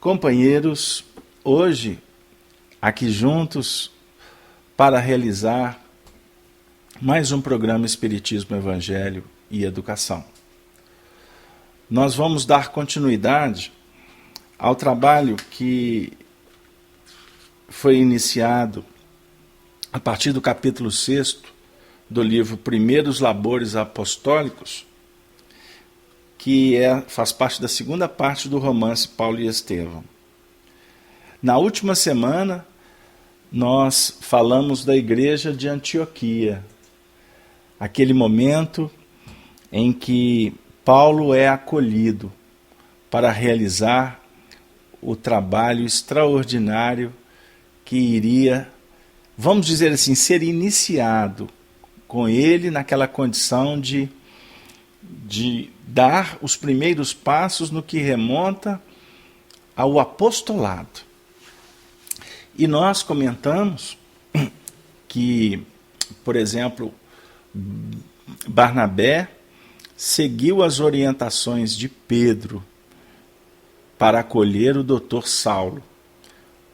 companheiros, hoje aqui juntos para realizar mais um programa Espiritismo, Evangelho e Educação. Nós vamos dar continuidade ao trabalho que foi iniciado a partir do capítulo 6 do livro Primeiros Labores Apostólicos, que faz parte da segunda parte do romance Paulo e Estevão. Na última semana, nós falamos da igreja de Antioquia, aquele momento em que Paulo é acolhido para realizar o trabalho extraordinário que iria, vamos dizer assim, ser iniciado com ele naquela condição de dar os primeiros passos no que remonta ao apostolado. E nós comentamos que, por exemplo, Barnabé seguiu as orientações de Pedro para acolher o doutor Saulo,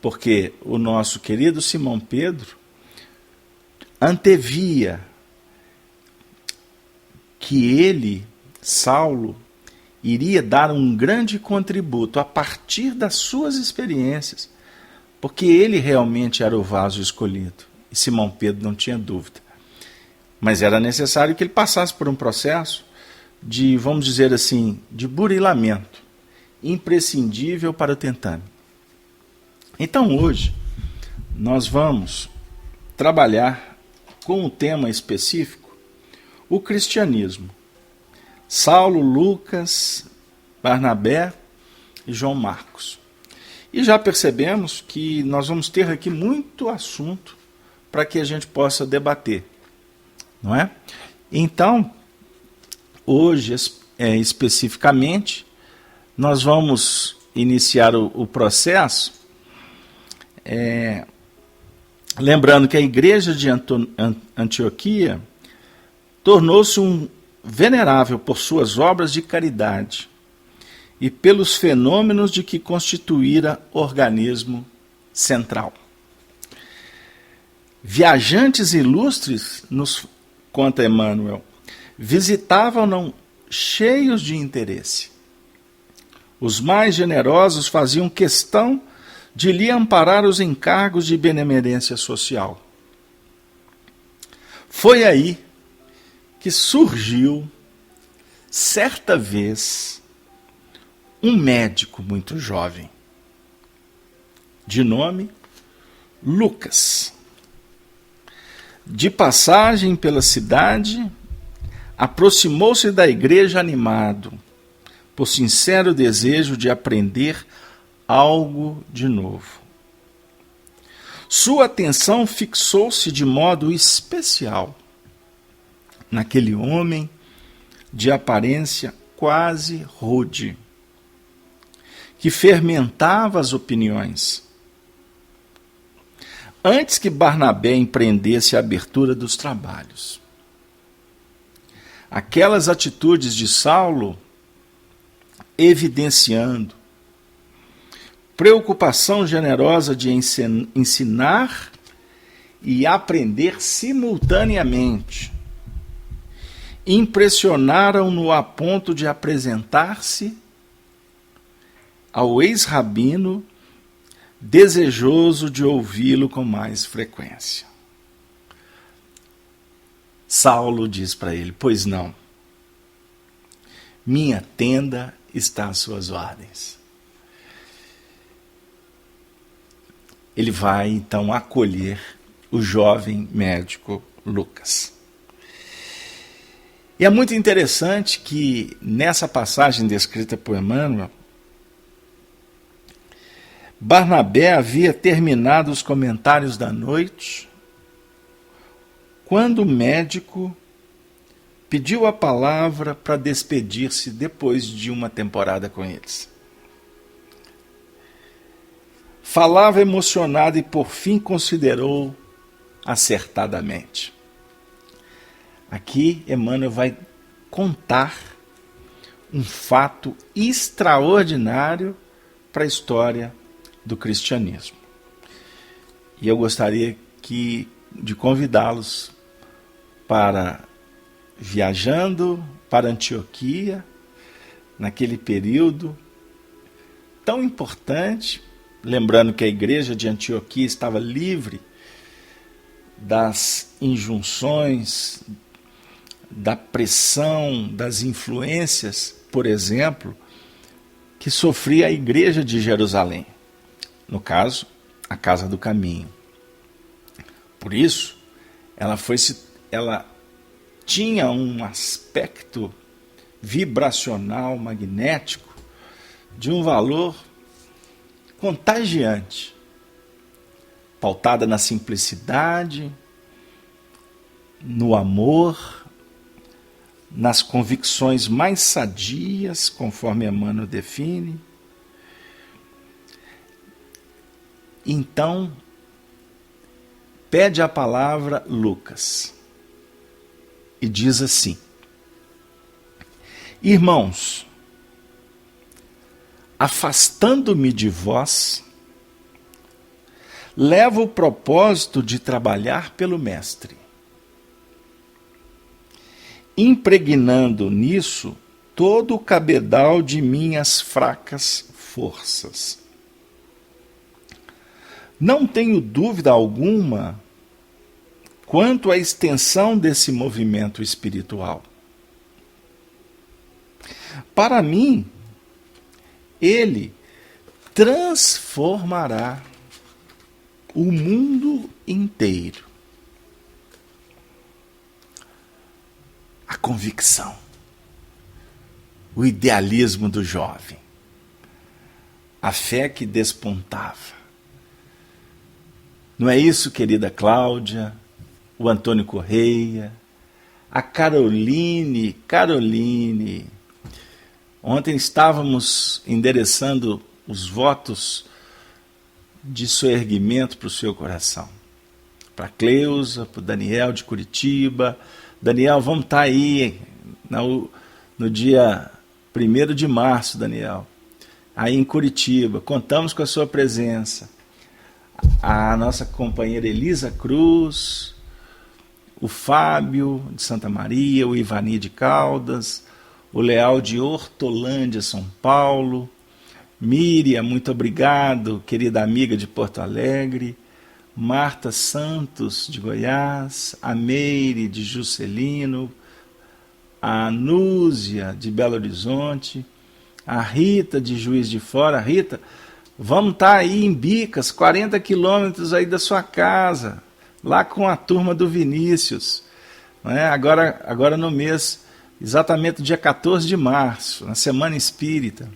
porque o nosso querido Simão Pedro antevia que ele, Saulo, iria dar um grande contributo a partir das suas experiências, porque ele realmente era o vaso escolhido, e Simão Pedro não tinha dúvida. Mas era necessário que ele passasse por um processo de, vamos dizer assim, de burilamento, imprescindível para o tentame. Então hoje, nós vamos trabalhar com um tema específico, o cristianismo. Saulo, Lucas, Barnabé e João Marcos. E já percebemos que nós vamos ter aqui muito assunto para que a gente possa debater, não é? Então, hoje, especificamente, nós vamos iniciar o processo, lembrando que a igreja de Antioquia tornou-se um venerável por suas obras de caridade e pelos fenômenos de que constituíra organismo central. Viajantes ilustres, nos conta Emmanuel, visitavam-no cheios de interesse. Os mais generosos faziam questão de lhe amparar os encargos de benemerência social. Foi aí que surgiu, certa vez, um médico muito jovem, de nome Lucas. De passagem pela cidade, aproximou-se da igreja animado, por sincero desejo de aprender algo de novo. Sua atenção fixou-se de modo especial naquele homem de aparência quase rude, que fermentava as opiniões. Antes que Barnabé empreendesse a abertura dos trabalhos, aquelas atitudes de Saulo, evidenciando preocupação generosa de ensinar e aprender simultaneamente, impressionaram-no a ponto de apresentar-se ao ex-rabino, desejoso de ouvi-lo com mais frequência. Saulo diz para ele: pois não, minha tenda está às suas ordens. Ele vai então acolher o jovem médico Lucas. E é muito interessante que nessa passagem descrita por Emmanuel, Barnabé havia terminado os comentários da noite quando o médico pediu a palavra para despedir-se depois de uma temporada com eles. Falava emocionado e por fim considerou acertadamente. Aqui Emmanuel vai contar um fato extraordinário para a história do cristianismo. E eu gostaria de convidá-los para, viajando para Antioquia, naquele período tão importante, lembrando que a igreja de Antioquia estava livre das injunções, da pressão, das influências, por exemplo, que sofria a igreja de Jerusalém, no caso, a Casa do Caminho. Por isso, ela tinha um aspecto vibracional, magnético, de um valor contagiante, pautada na simplicidade, no amor, nas convicções mais sadias, conforme Emmanuel define. Então, pede a palavra Lucas e diz assim: Irmãos, afastando-me de vós, levo o propósito de trabalhar pelo Mestre, impregnando nisso todo o cabedal de minhas fracas forças. Não tenho dúvida alguma quanto à extensão desse movimento espiritual. Para mim, ele transformará o mundo inteiro. A convicção, o idealismo do jovem, a fé que despontava. Não é isso, querida Cláudia, o Antônio Correia, a Caroline. Ontem estávamos endereçando os votos de soerguimento para o seu coração. Para a Cleusa, para o Daniel de Curitiba. Daniel, vamos estar aí no dia 1º de março, Daniel, aí em Curitiba. Contamos com a sua presença. A nossa companheira Elisa Cruz, o Fábio de Santa Maria, o Ivani de Caldas, o Leal de Hortolândia, São Paulo, Miriam, muito obrigado, querida amiga de Porto Alegre, Marta Santos, de Goiás, a Meire, de Juscelino, a Núzia, de Belo Horizonte, a Rita, de Juiz de Fora. Rita, vamos estar aí em Bicas, 40 quilômetros aí da sua casa, lá com a turma do Vinícius, né? Agora no mês, exatamente no dia 14 de março, na Semana Espírita.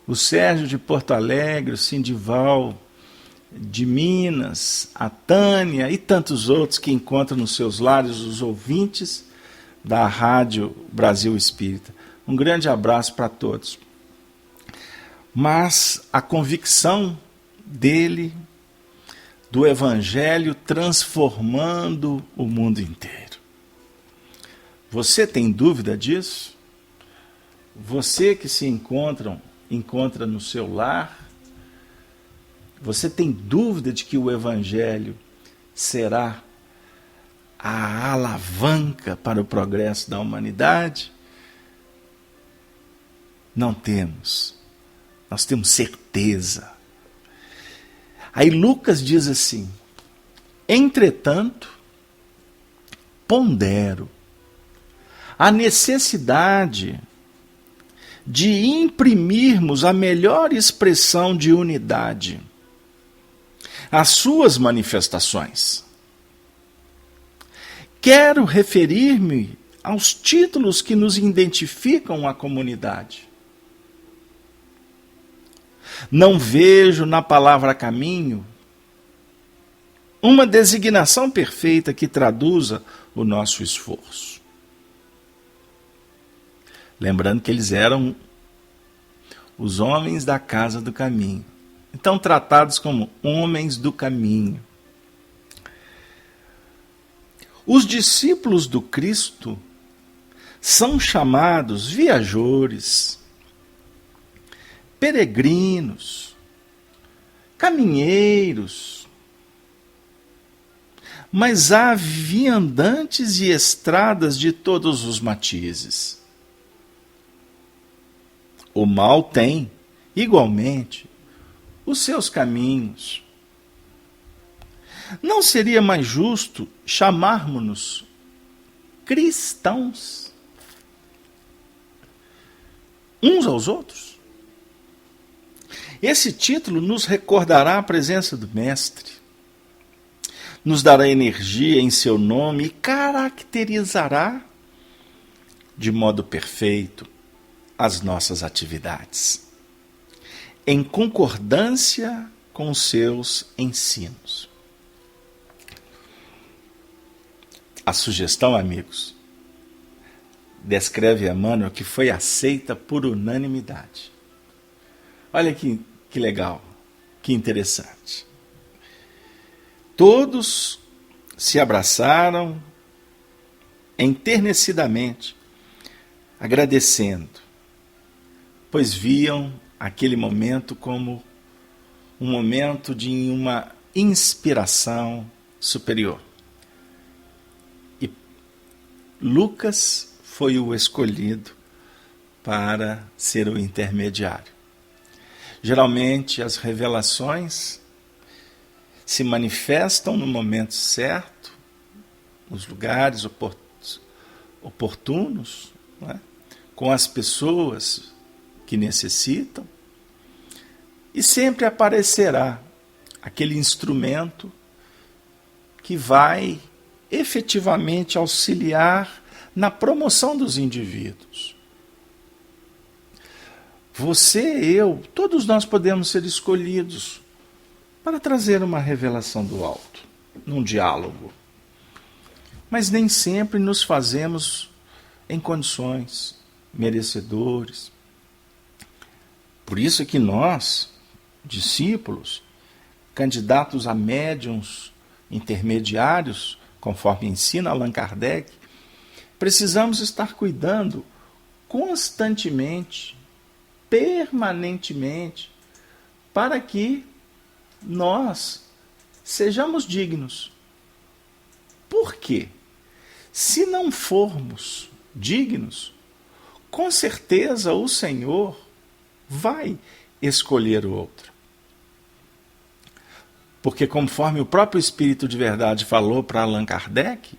O Sérgio de Porto Alegre, o Sindival de Minas, a Tânia e tantos outros que encontram nos seus lares os ouvintes da Rádio Brasil Espírita. Um grande abraço para todos. Mas a convicção dele, do Evangelho transformando o mundo inteiro. Você tem dúvida disso? Você que se encontra no seu lar, você tem dúvida de que o Evangelho será a alavanca para o progresso da humanidade? Não temos. Nós temos certeza. Aí Lucas diz assim: entretanto, pondero a necessidade de imprimirmos a melhor expressão de unidade às suas manifestações. Quero referir-me aos títulos que nos identificam a comunidade. Não vejo na palavra caminho uma designação perfeita que traduza o nosso esforço. Lembrando que eles eram os homens da casa do caminho. Então, tratados como homens do caminho. Os discípulos do Cristo são chamados viajores, peregrinos, caminheiros, mas há viandantes e estradas de todos os matizes. O mal tem, igualmente, os seus caminhos. Não seria mais justo chamarmos-nos cristãos uns aos outros? Esse título nos recordará a presença do Mestre, nos dará energia em seu nome e caracterizará de modo perfeito as nossas atividades, em concordância com os seus ensinos. A sugestão, amigos, descreve Emmanuel que foi aceita por unanimidade. Olha que legal, que interessante. Todos se abraçaram enternecidamente, agradecendo, pois viam aquele momento como um momento de uma inspiração superior. E Lucas foi o escolhido para ser o intermediário. Geralmente as revelações se manifestam no momento certo, nos lugares oportunos, não é? Com as pessoas que necessitam, e sempre aparecerá aquele instrumento que vai efetivamente auxiliar na promoção dos indivíduos. Você, eu, todos nós podemos ser escolhidos para trazer uma revelação do alto, num diálogo. Mas nem sempre nos fazemos em condições merecedores. Por isso que nós, discípulos, candidatos a médiuns intermediários, conforme ensina Allan Kardec, precisamos estar cuidando constantemente, permanentemente, para que nós sejamos dignos. Por quê? Se não formos dignos, com certeza o Senhor vai escolher o outro. Porque conforme o próprio Espírito de Verdade falou para Allan Kardec,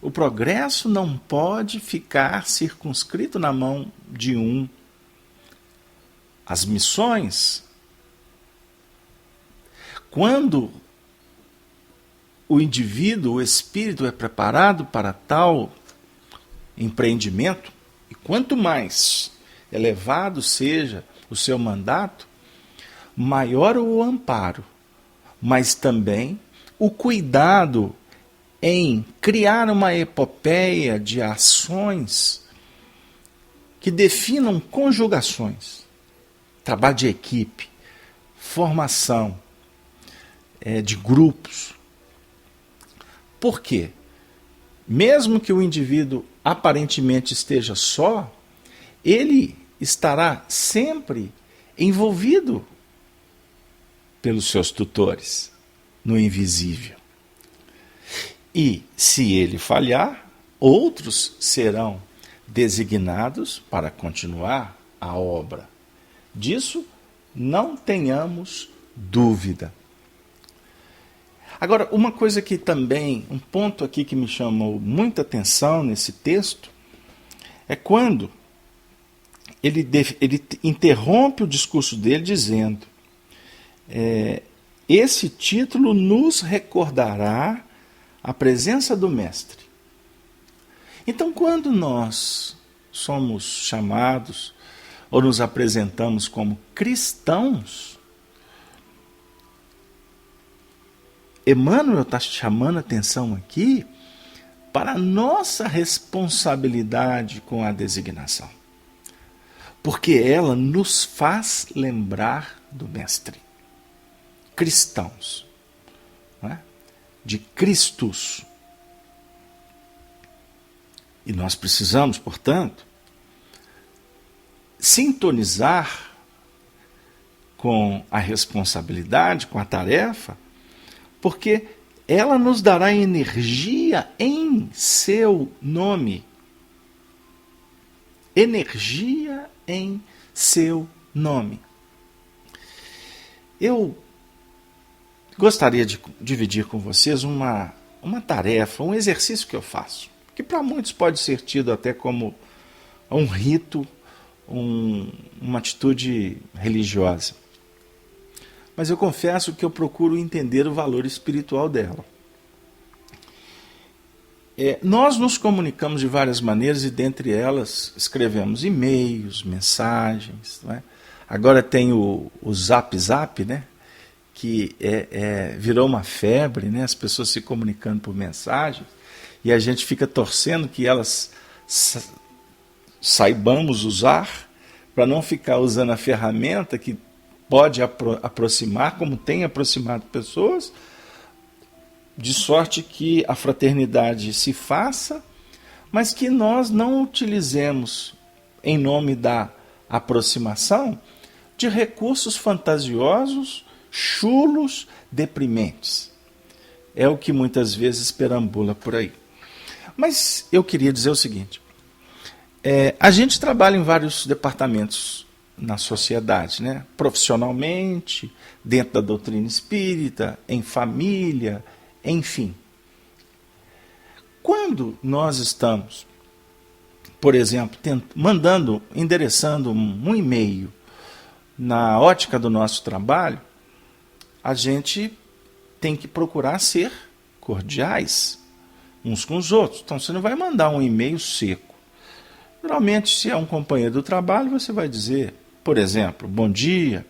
o progresso não pode ficar circunscrito na mão de um. As missões, quando o indivíduo, o espírito é preparado para tal empreendimento, e quanto mais elevado seja o seu mandato, maior o amparo, mas também o cuidado em criar uma epopeia de ações que definam conjugações, trabalho de equipe, formação de grupos. Por quê? Mesmo que o indivíduo aparentemente esteja só, ele estará sempre envolvido pelos seus tutores no invisível. E, se ele falhar, outros serão designados para continuar a obra. Disso não tenhamos dúvida. Agora, uma coisa que também, um ponto aqui que me chamou muita atenção nesse texto, é quando ele interrompe o discurso dele dizendo: esse título nos recordará a presença do Mestre. Então, quando nós somos chamados ou nos apresentamos como cristãos, Emmanuel está chamando a atenção aqui para a nossa responsabilidade com a designação, porque ela nos faz lembrar do Mestre. Cristãos, não é? De Cristos. E nós precisamos, portanto, sintonizar com a responsabilidade, com a tarefa, porque ela nos dará energia em seu nome. Energia em seu nome. Eu gostaria de dividir com vocês uma tarefa, um exercício que eu faço, que para muitos pode ser tido até como um rito, uma atitude religiosa. Mas eu confesso que eu procuro entender o valor espiritual dela. Nós nos comunicamos de várias maneiras e, dentre elas, escrevemos e-mails, mensagens. Não é? Agora tem o Zap Zap, né? Que virou uma febre, né? As pessoas se comunicando por mensagens, e a gente fica torcendo que elas saibamos usar, para não ficar usando a ferramenta que pode aproximar, como tem aproximado pessoas, de sorte que a fraternidade se faça, mas que nós não utilizemos, em nome da aproximação, de recursos fantasiosos, chulos, deprimentes. É o que muitas vezes perambula por aí. Mas eu queria dizer o seguinte, a gente trabalha em vários departamentos na sociedade, né? Profissionalmente, dentro da doutrina espírita, em família, enfim. Quando nós estamos, por exemplo, endereçando um e-mail na ótica do nosso trabalho, a gente tem que procurar ser cordiais uns com os outros. Então você não vai mandar um e-mail seco. Geralmente, se é um companheiro do trabalho, você vai dizer, por exemplo, bom dia,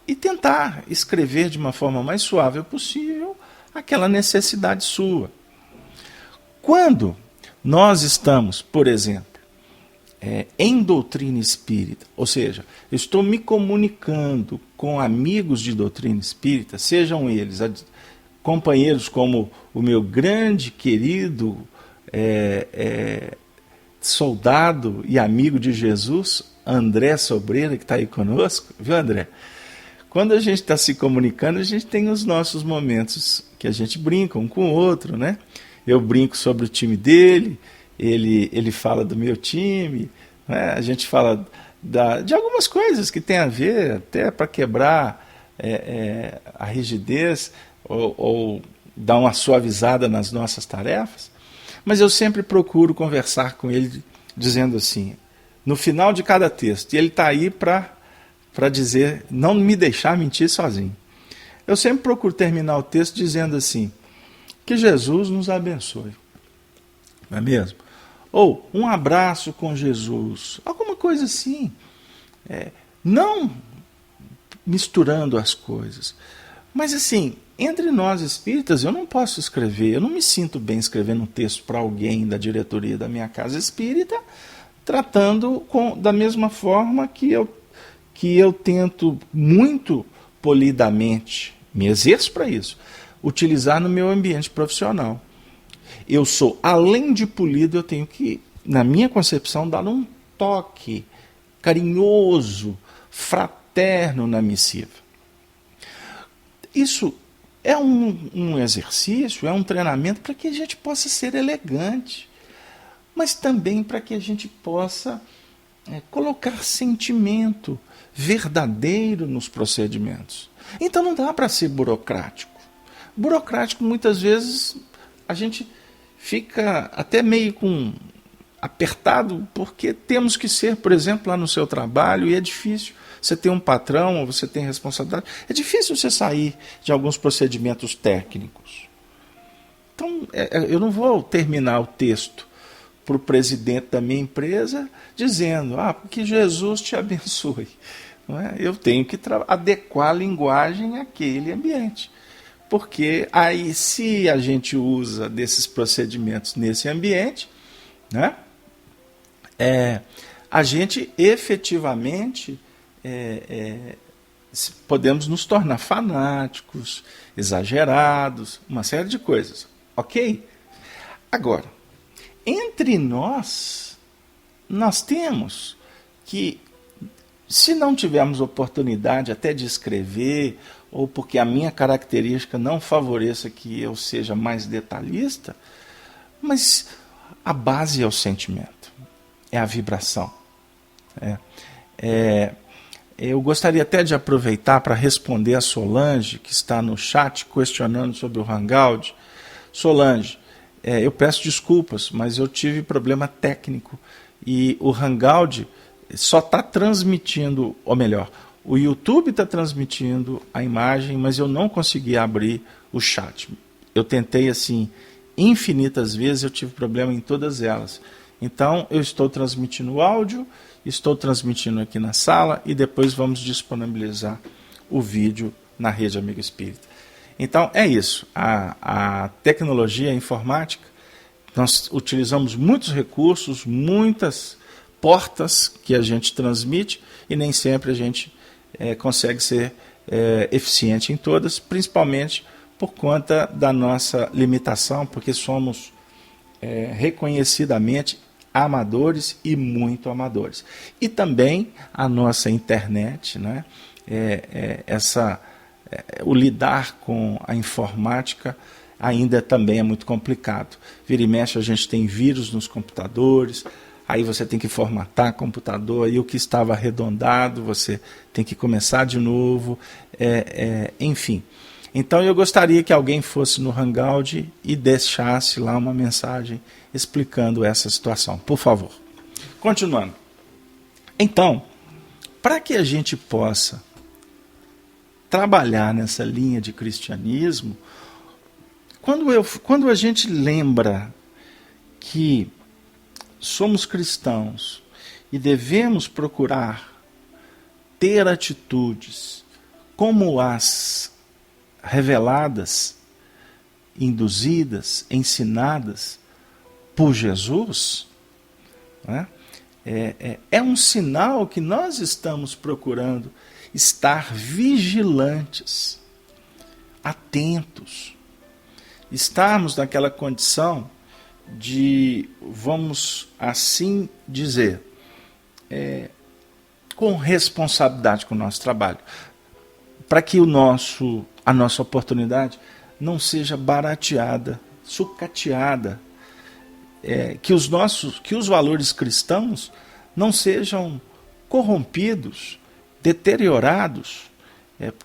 e tentar escrever de uma forma mais suave possível aquela necessidade sua. Quando nós estamos, por exemplo, em doutrina espírita, ou seja, estou me comunicando com amigos de doutrina espírita, sejam eles companheiros como o meu grande querido soldado e amigo de Jesus, André Sobreira, que está aí conosco, viu, André? Quando a gente está se comunicando, a gente tem os nossos momentos que a gente brinca um com o outro, né? Eu brinco sobre o time dele, ele fala do meu time, né? A gente fala de algumas coisas que tem a ver, até para quebrar a rigidez ou dar uma suavizada nas nossas tarefas. Mas eu sempre procuro conversar com ele dizendo assim, no final de cada texto, e ele está aí para dizer, não me deixar mentir sozinho. Eu sempre procuro terminar o texto dizendo assim, que Jesus nos abençoe. Não é mesmo? Ou um abraço com Jesus, alguma coisa assim. Não misturando as coisas. Mas assim, entre nós espíritas, eu não posso escrever, eu não me sinto bem escrevendo um texto para alguém da diretoria da minha casa espírita, tratando da mesma forma que eu tento muito polidamente, me exerço para isso, utilizar no meu ambiente profissional. Eu sou, além de polido, eu tenho que, na minha concepção, dar um toque carinhoso, fraterno na missiva. Isso é um exercício, é um treinamento para que a gente possa ser elegante, mas também para que a gente possa colocar sentimento verdadeiro nos procedimentos. Então não dá para ser burocrático. Burocrático, muitas vezes, a gente fica até meio apertado, porque temos que ser, por exemplo, lá no seu trabalho, e é difícil. Você tem um patrão, ou você tem responsabilidade. É difícil você sair de alguns procedimentos técnicos. Então, eu não vou terminar o texto para o presidente da minha empresa dizendo, que Jesus te abençoe. Não é? Eu tenho que adequar a linguagem àquele ambiente. Porque aí, se a gente usa desses procedimentos nesse ambiente, né, a gente efetivamente podemos nos tornar fanáticos, exagerados, uma série de coisas. Ok? Agora, entre nós temos que Se não tivermos oportunidade até de escrever, ou porque a minha característica não favoreça que eu seja mais detalhista, mas a base é o sentimento, é a vibração. Eu gostaria até de aproveitar para responder a Solange, que está no chat questionando sobre o Hangout. Solange, eu peço desculpas, mas eu tive problema técnico e o Hangout só está transmitindo, ou melhor, o YouTube está transmitindo a imagem, mas eu não consegui abrir o chat. Eu tentei assim infinitas vezes, eu tive problema em todas elas. Então eu estou transmitindo o áudio, estou transmitindo aqui na sala e depois vamos disponibilizar o vídeo na Rede Amigo Espírita. Então é isso, a tecnologia a informática, nós utilizamos muitos recursos, muitas portas que a gente transmite e nem sempre a gente consegue ser eficiente em todas, principalmente por conta da nossa limitação, porque somos reconhecidamente amadores e muito amadores. E também a nossa internet, né? O lidar com a informática ainda também é muito complicado. Vira e mexe a gente tem vírus nos computadores, aí você tem que formatar o computador, e o que estava arredondado você tem que começar de novo, enfim. Então eu gostaria que alguém fosse no Hangout e deixasse lá uma mensagem explicando essa situação, por favor. Continuando. Então, para que a gente possa trabalhar nessa linha de cristianismo, quando a gente lembra que somos cristãos e devemos procurar ter atitudes como as reveladas, induzidas, ensinadas por Jesus, né? É um sinal que nós estamos procurando estar vigilantes, atentos, estarmos naquela condição de, vamos assim dizer, com responsabilidade com o nosso trabalho, para que a nossa oportunidade não seja barateada, sucateada, que os valores cristãos não sejam corrompidos, deteriorados,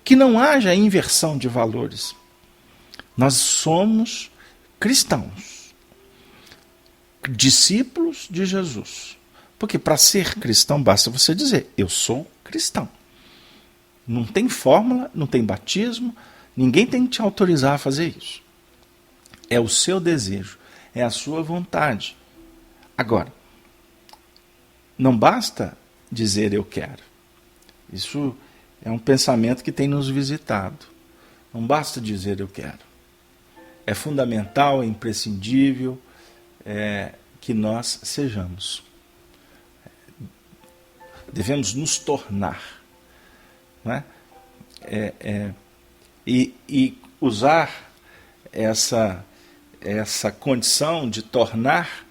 que não haja inversão de valores. Nós somos cristãos, discípulos de Jesus. Porque para ser cristão basta você dizer, eu sou cristão. Não tem fórmula, não tem batismo, ninguém tem que te autorizar a fazer isso. É o seu desejo, é a sua vontade. Agora, não basta dizer eu quero. Isso é um pensamento que tem nos visitado. Não basta dizer eu quero. É fundamental, é imprescindível que nós sejamos. Devemos nos tornar. Né? E usar essa condição de tornar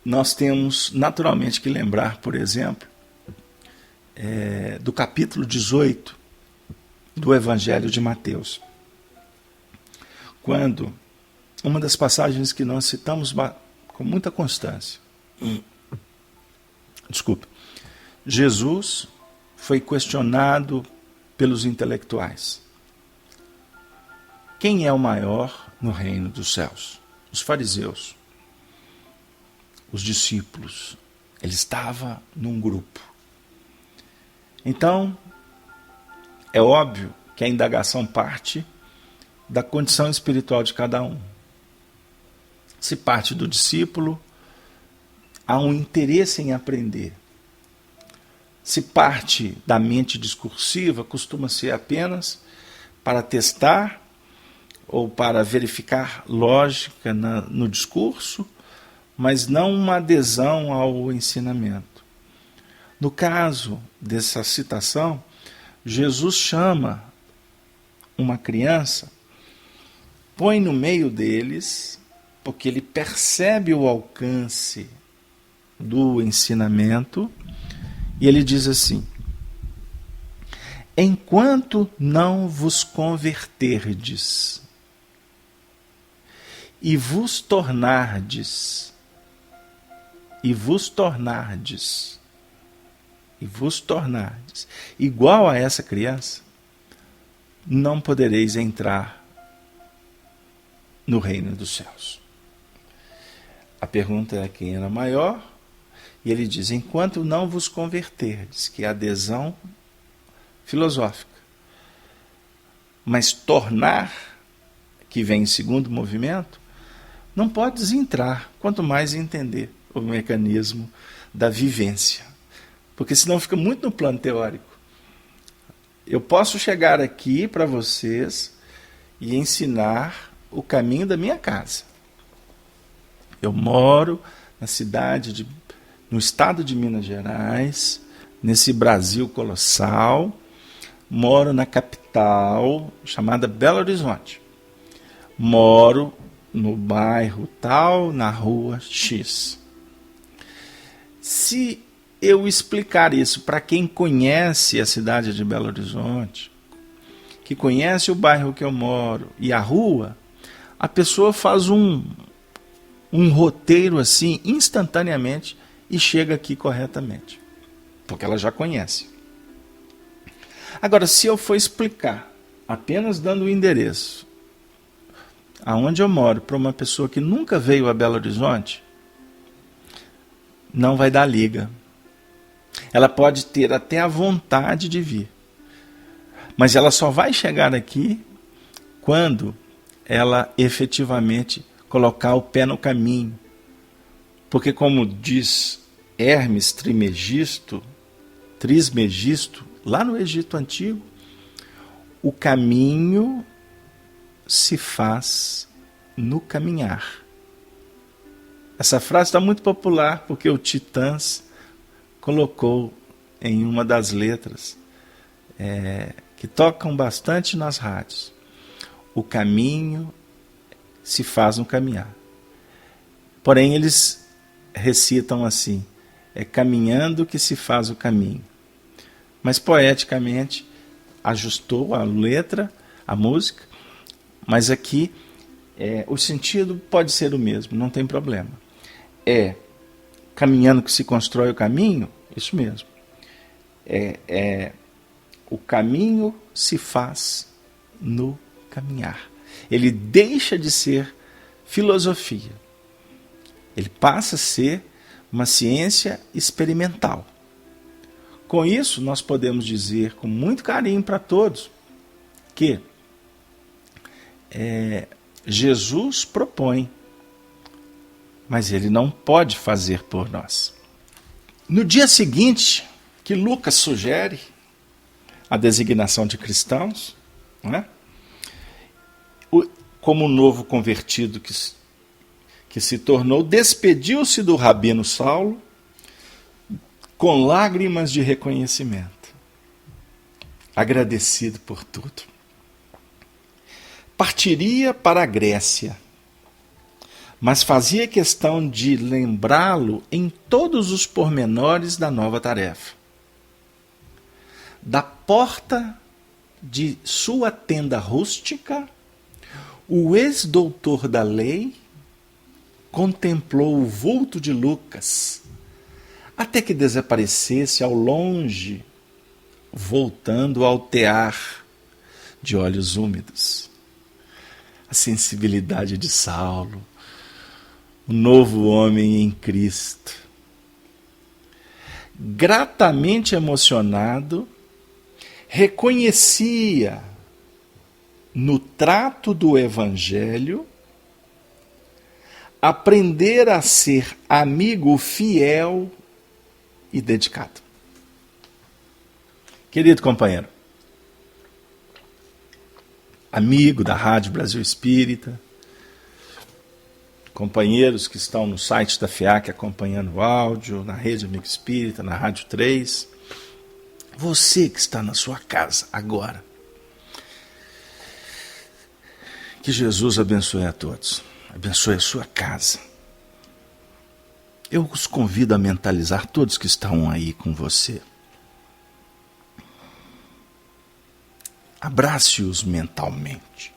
nós temos naturalmente que lembrar, por exemplo, do capítulo 18 do Evangelho de Mateus, quando uma das passagens que nós citamos com muita constância, Jesus foi questionado pelos intelectuais. Quem é o maior no reino dos céus? Os fariseus, os discípulos. Ele estava num grupo. Então, é óbvio que a indagação parte da condição espiritual de cada um. Se parte do discípulo, há um interesse em aprender. Se parte da mente discursiva, costuma ser apenas para testar ou para verificar lógica no discurso, mas não uma adesão ao ensinamento. No caso dessa citação, Jesus chama uma criança, põe no meio deles, porque ele percebe o alcance do ensinamento, e ele diz assim: enquanto não vos converterdes e vos tornardes igual a essa criança, não podereis entrar no reino dos céus. A pergunta é quem era maior, e ele diz: enquanto não vos converterdes, que é a adesão filosófica, mas tornar, que vem em segundo movimento, não podes entrar, quanto mais entender o mecanismo da vivência, porque senão fica muito no plano teórico. Eu posso chegar aqui para vocês e ensinar o caminho da minha casa. Eu moro na cidade no estado de Minas Gerais, nesse Brasil colossal, moro na capital, chamada Belo Horizonte. Moro no bairro tal, na rua X. Se eu explicar isso para quem conhece a cidade de Belo Horizonte, que conhece o bairro que eu moro e a rua, a pessoa faz um roteiro assim, instantaneamente, e chega aqui corretamente, porque ela já conhece. Agora, se eu for explicar, apenas dando o endereço, aonde eu moro, para uma pessoa que nunca veio a Belo Horizonte, não vai dar liga. Ela pode ter até a vontade de vir, mas ela só vai chegar aqui quando ela efetivamente colocar o pé no caminho. Porque, como diz Hermes Trismegisto, lá no Egito Antigo, o caminho se faz no caminhar. Essa frase está muito popular porque o Titãs colocou em uma das letras que tocam bastante nas rádios. O caminho se faz no caminhar. Porém, eles recitam assim: é caminhando que se faz o caminho. Mas poeticamente ajustou a letra, a música, mas aqui o sentido pode ser o mesmo, não tem problema. É caminhando que se constrói o caminho, isso mesmo. O caminho se faz no caminhar. Ele deixa de ser filosofia. Ele passa a ser uma ciência experimental. Com isso, nós podemos dizer com muito carinho para todos que Jesus propõe, mas ele não pode fazer por nós. No dia seguinte, que Lucas sugere a designação de cristãos, né? Como um novo convertido que se tornou, despediu-se do rabino Saulo com lágrimas de reconhecimento, agradecido por tudo. Partiria para a Grécia, mas fazia questão de lembrá-lo em todos os pormenores da nova tarefa. Da porta de sua tenda rústica, o ex-doutor da lei contemplou o vulto de Lucas, até que desaparecesse ao longe, voltando ao tear de olhos úmidos. A sensibilidade de Saulo, o novo homem em Cristo. Gratamente emocionado, reconhecia no trato do Evangelho aprender a ser amigo fiel e dedicado. Querido companheiro, amigo da Rádio Brasil Espírita, companheiros que estão no site da FIAC acompanhando o áudio, na Rede Amigo Espírita, na Rádio 3, você que está na sua casa agora, que Jesus abençoe a todos. abençoe a sua casa. Eu os convido a mentalizar todos que estão aí com você. Abrace-os mentalmente.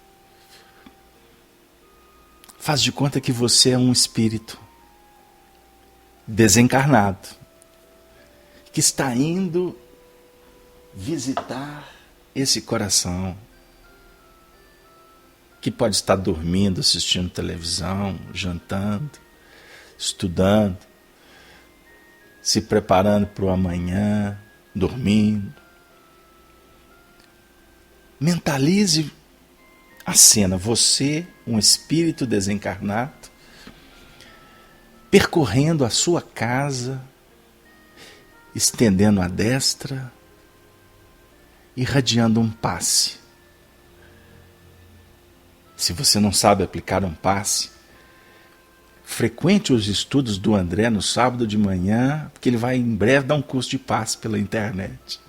Faz de conta que você é um espírito desencarnado, que está indo visitar esse coração, que pode estar dormindo, assistindo televisão, jantando, estudando, se preparando para o amanhã, dormindo. Mentalize a cena, você, um espírito desencarnado, percorrendo a sua casa, estendendo a destra, irradiando um passe. Se você não sabe aplicar um passe, frequente os estudos do André no sábado de manhã, porque ele vai em breve dar um curso de passe pela internet.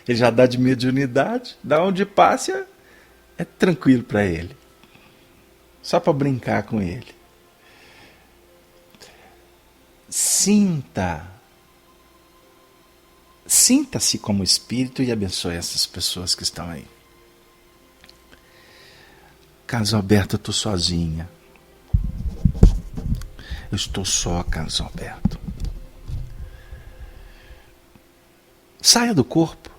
Ele já dá de mediunidade, dá um de passe, é tranquilo para ele. Só para brincar com ele. Sinta-se como espírito e abençoe essas pessoas que estão aí. Carlos Alberto, eu estou sozinha. Eu estou só, Carlos Alberto. Saia do corpo.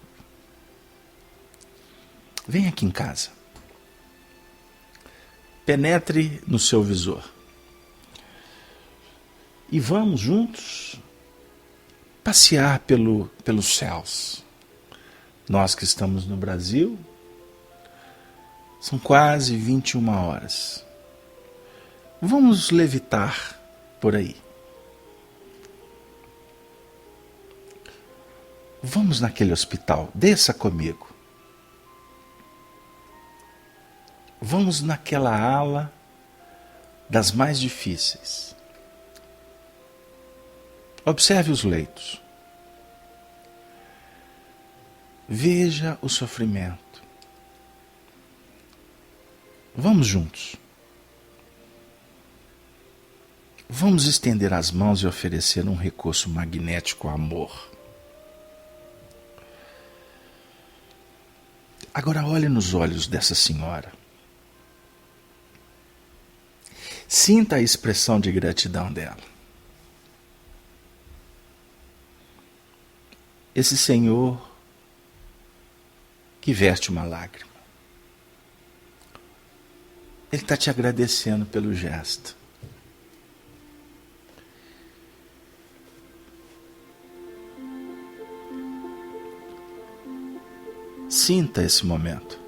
Vem aqui em casa. Penetre no seu visor. E vamos juntos passear pelos céus. Nós que estamos no Brasil, são quase 21 horas. Vamos levitar por aí. Vamos naquele hospital, desça comigo. Vamos naquela ala das mais difíceis. Observe os leitos. Veja o sofrimento. Vamos juntos. Vamos estender as mãos e oferecer um recurso magnético ao amor. Agora olhe nos olhos dessa senhora. Sinta a expressão de gratidão dela. Esse Senhor que verte uma lágrima. Ele está te agradecendo pelo gesto. Sinta esse momento.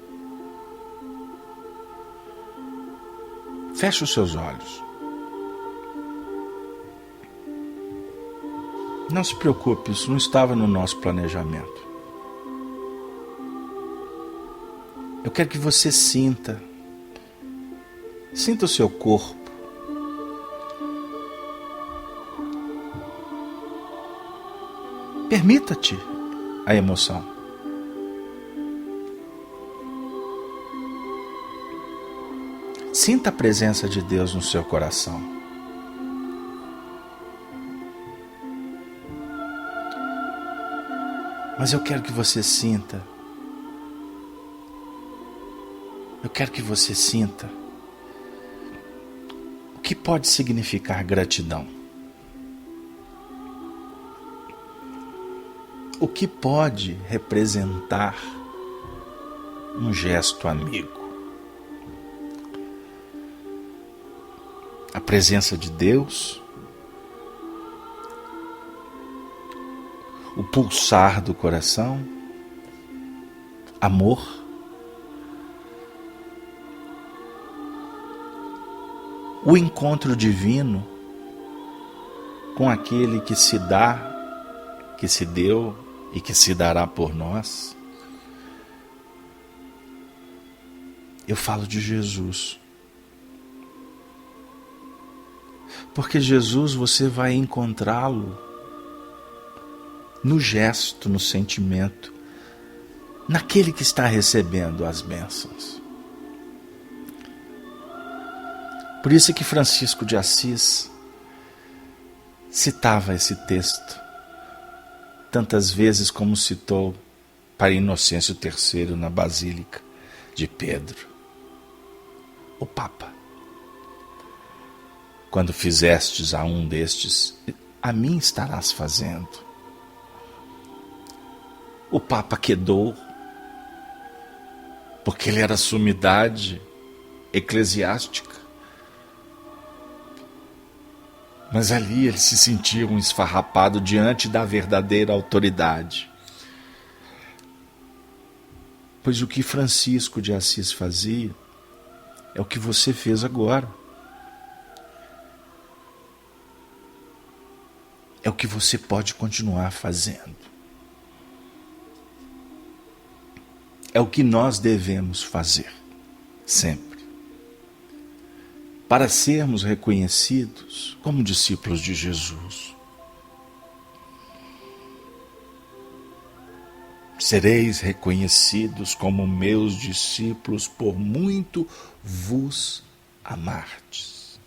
Feche os seus olhos. Não se preocupe, isso não estava no nosso planejamento. Eu quero que você sinta o seu corpo. Permita-te a emoção. Sinta a presença de Deus no seu coração. Mas eu quero que você sinta. Eu quero que você sinta o que pode significar gratidão. O que pode representar um gesto amigo. A presença de Deus, o pulsar do coração, amor, o encontro divino com aquele que se dá, que se deu e que se dará por nós. Eu falo de Jesus. Porque Jesus, você vai encontrá-lo no gesto, no sentimento, naquele que está recebendo as bênçãos. Por isso que Francisco de Assis citava esse texto tantas vezes como citou para Inocêncio III na Basílica de Pedro. O Papa: quando fizestes a um destes, a mim estarás fazendo. O Papa quedou, porque ele era sumidade eclesiástica. Mas ali ele se sentia um esfarrapado diante da verdadeira autoridade. Pois o que Francisco de Assis fazia é o que você fez agora. É o que você pode continuar fazendo. É o que nós devemos fazer, sempre, para sermos reconhecidos como discípulos de Jesus. Sereis reconhecidos como meus discípulos, por muito vos amardes.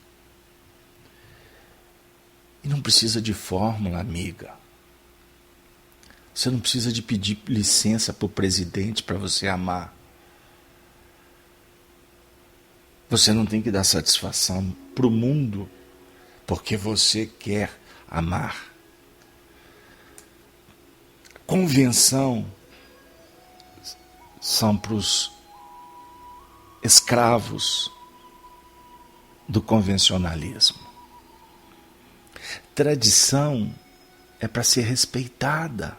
E não precisa de fórmula, amiga. Você não precisa de pedir licença para o presidente para você amar. Você não tem que dar satisfação para o mundo porque você quer amar. Convenção são para os escravos do convencionalismo. Tradição é para ser respeitada,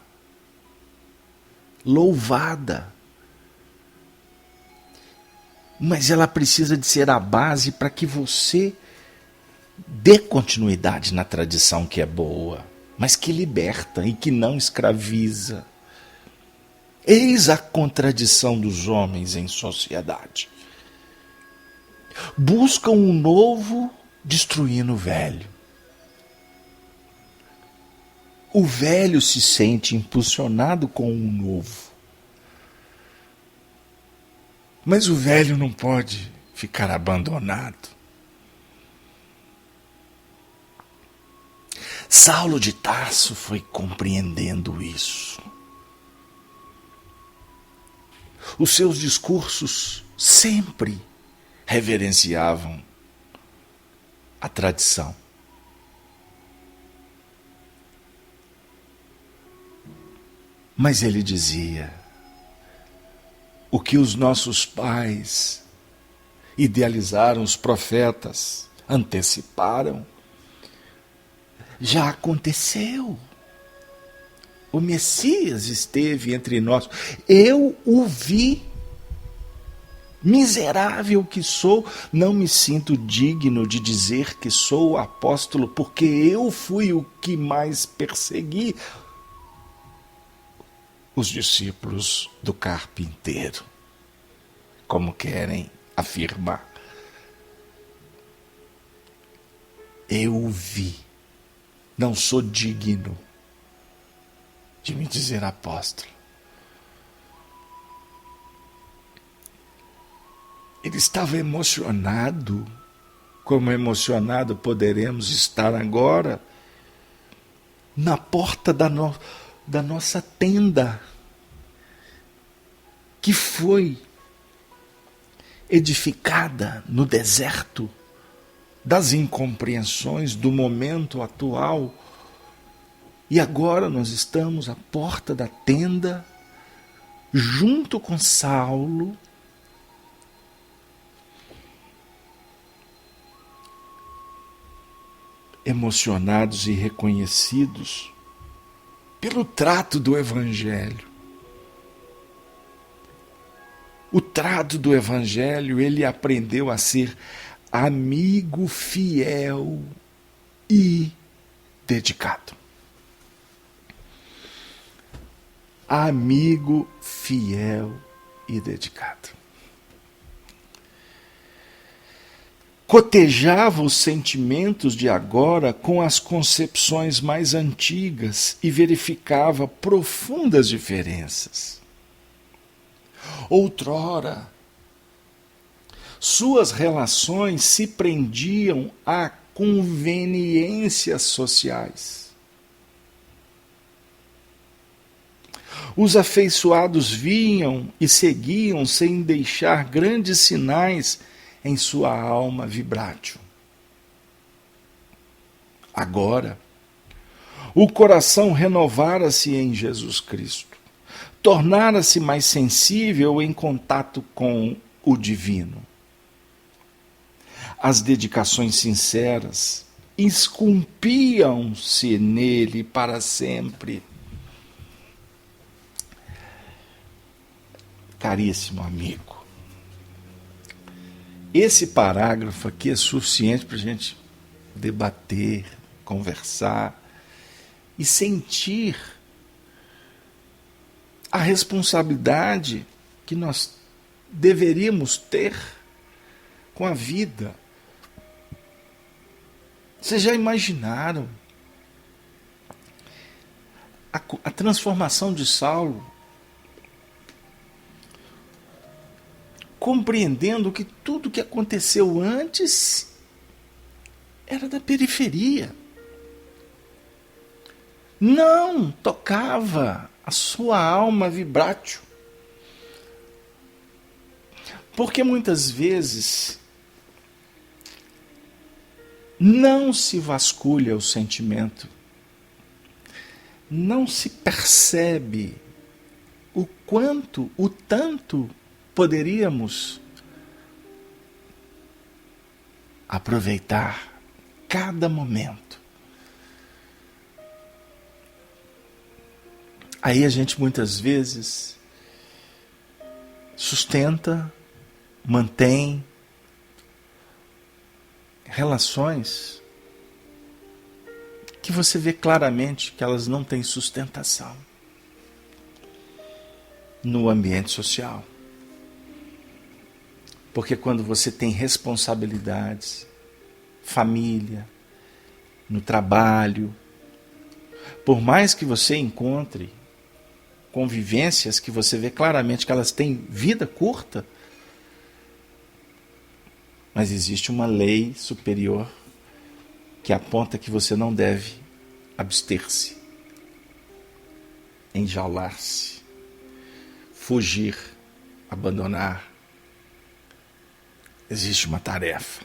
louvada, mas ela precisa de ser a base para que você dê continuidade na tradição que é boa, mas que liberta e que não escraviza. Eis a contradição dos homens em sociedade. Buscam o novo destruindo o velho. O velho se sente impulsionado com o novo. Mas o velho não pode ficar abandonado. Saulo de Tarso foi compreendendo isso. Os seus discursos sempre reverenciavam a tradição. Mas ele dizia: o que os nossos pais idealizaram, os profetas anteciparam, já aconteceu. O Messias esteve entre nós. Eu o vi. Miserável que sou, não me sinto digno de dizer que sou apóstolo, porque eu fui o que mais persegui os discípulos do carpinteiro, como querem afirmar. Eu o vi. Não sou digno de me dizer apóstolo. Ele estava emocionado, como emocionado poderemos estar agora, na porta da nossa tenda, que foi edificada no deserto das incompreensões do momento atual. E agora nós estamos à porta da tenda, junto com Saulo, emocionados e reconhecidos pelo trato do Evangelho. O trato do Evangelho, ele aprendeu a ser amigo fiel e dedicado. Amigo fiel e dedicado. Cotejava os sentimentos de agora com as concepções mais antigas e verificava profundas diferenças. Outrora, Suas relações se prendiam a conveniências sociais. Os afeiçoados vinham e seguiam sem deixar grandes sinais em sua alma vibrátil. Agora, o coração renovara-se em Jesus Cristo, tornara-se mais sensível em contato com o divino. As dedicações sinceras esculpiam-se nele para sempre. Caríssimo amigo, esse parágrafo aqui é suficiente para a gente debater, conversar e sentir a responsabilidade que nós deveríamos ter com a vida. Vocês já imaginaram a transformação de Saulo, compreendendo que tudo que aconteceu antes era da periferia, não tocava a sua alma vibrátil. Porque muitas vezes não se vasculha o sentimento, não se percebe o tanto poderíamos aproveitar cada momento. Aí a gente muitas vezes sustenta, mantém relações que você vê claramente que elas não têm sustentação no ambiente social. Porque quando você tem responsabilidades, família, no trabalho, por mais que você encontre convivências que você vê claramente que elas têm vida curta, mas existe uma lei superior que aponta que você não deve abster-se, enjaular-se, fugir, abandonar. Existe uma tarefa.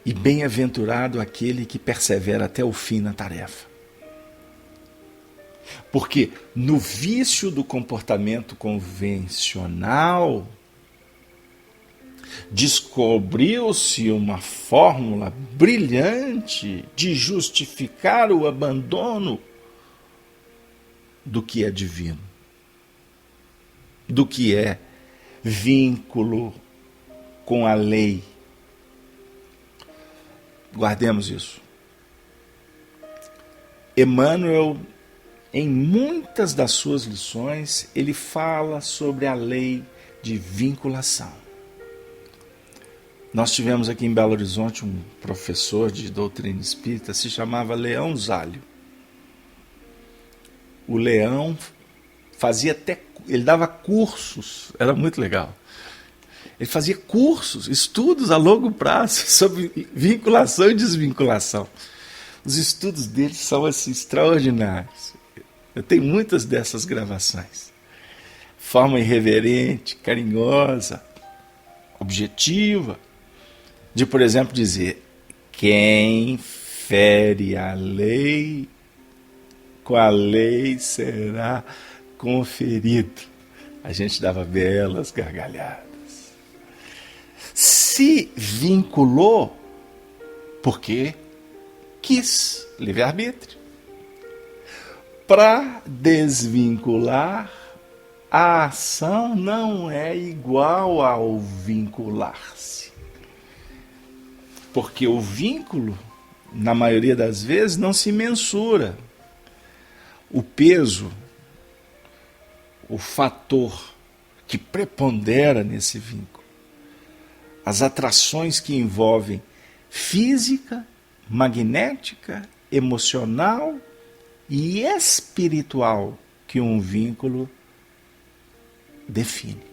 E bem-aventurado aquele que persevera até o fim na tarefa. Porque no vício do comportamento convencional, descobriu-se uma fórmula brilhante de justificar o abandono do que é divino, do que é vínculo com a lei. Guardemos isso. Emmanuel, em muitas das suas lições, ele fala sobre a lei de vinculação. Nós tivemos aqui em Belo Horizonte um professor de doutrina espírita, se chamava Leão Zálio. O Leão ele dava cursos, era muito legal. Ele fazia cursos, estudos a longo prazo sobre vinculação e desvinculação. Os estudos dele são assim, extraordinários. Eu tenho muitas dessas gravações. Forma irreverente, carinhosa, objetiva, de, por exemplo, dizer: quem fere a lei, com a lei será conferido. A gente dava belas gargalhadas. Se vinculou porque quis, livre-arbítrio. Para desvincular, a ação não é igual ao vincular-se. Porque o vínculo, na maioria das vezes, não se mensura. O peso, o fator que prepondera nesse vínculo, as atrações que envolvem física, magnética, emocional e espiritual que um vínculo define.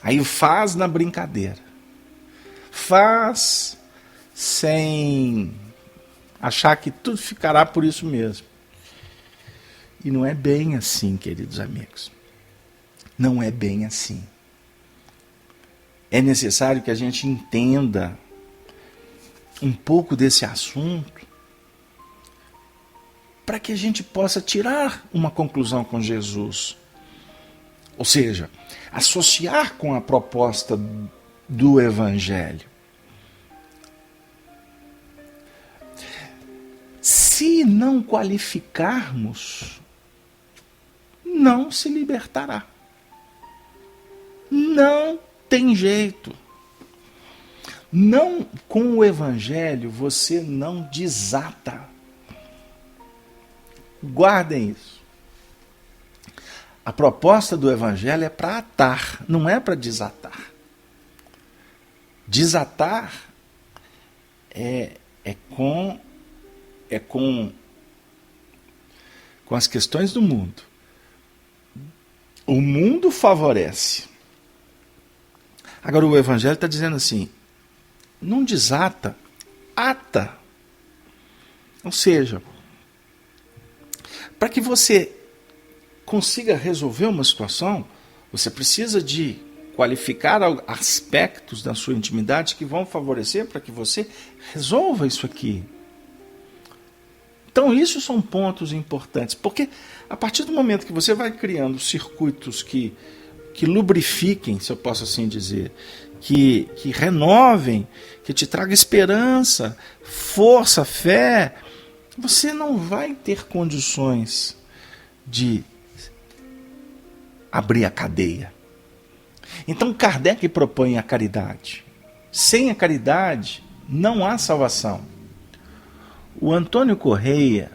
Aí faz na brincadeira. Faz sem achar que tudo ficará por isso mesmo. E não é bem assim, queridos amigos. Não é bem assim. É necessário que a gente entenda um pouco desse assunto para que a gente possa tirar uma conclusão com Jesus. Ou seja, associar com a proposta do Evangelho. Se não qualificarmos, não se libertará. Não tem jeito. Não, com o Evangelho você não desata. Guardem isso. A proposta do Evangelho é para atar, não é para desatar. Desatar é com as questões do mundo. O mundo favorece. Agora o Evangelho está dizendo assim, não desata, ata. Ou seja, para que você consiga resolver uma situação, você precisa de qualificar aspectos da sua intimidade que vão favorecer para que você resolva isso aqui. Então, isso são pontos importantes, porque a partir do momento que você vai criando circuitos que lubrifiquem, se eu posso assim dizer, que renovem, que te tragam esperança, força, fé, você não vai ter condições de abrir a cadeia. Então Kardec propõe a caridade. Sem a caridade não há salvação. O Antônio Correia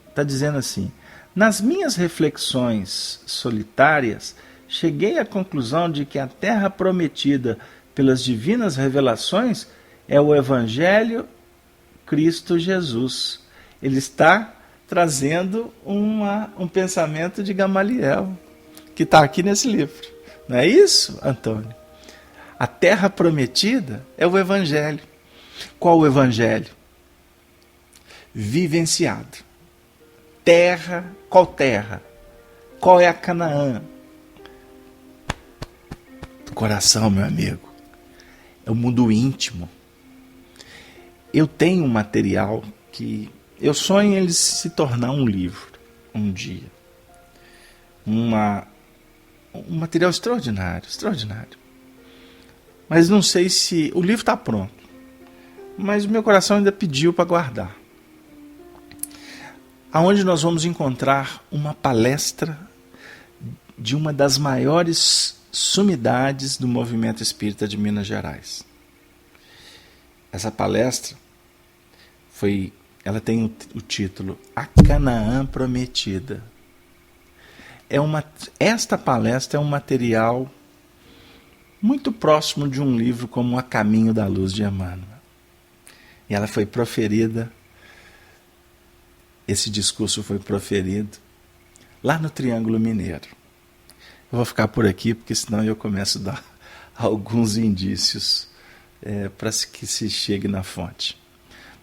está dizendo assim: nas minhas reflexões solitárias, cheguei à conclusão de que a terra prometida pelas divinas revelações é o Evangelho Cristo Jesus. Ele está trazendo um pensamento de Gamaliel, que está aqui nesse livro. Não é isso, Antônio? A terra prometida é o Evangelho. Qual o Evangelho? Vivenciado. Terra, qual terra? Qual é a Canaã? Do coração, meu amigo. É o mundo íntimo. Eu tenho um material que eu sonho ele se tornar um livro um dia. Um material extraordinário, extraordinário. Mas não sei se... O livro está pronto. Mas o meu coração ainda pediu para guardar. Aonde nós vamos encontrar uma palestra de uma das maiores sumidades do movimento espírita de Minas Gerais. Essa palestra ela tem o título A Canaã Prometida. Esta palestra é um material muito próximo de um livro como A Caminho da Luz de Emmanuel. E ela foi proferida, esse discurso foi proferido lá no Triângulo Mineiro. Eu vou ficar por aqui, porque senão eu começo a dar alguns indícios para que se chegue na fonte.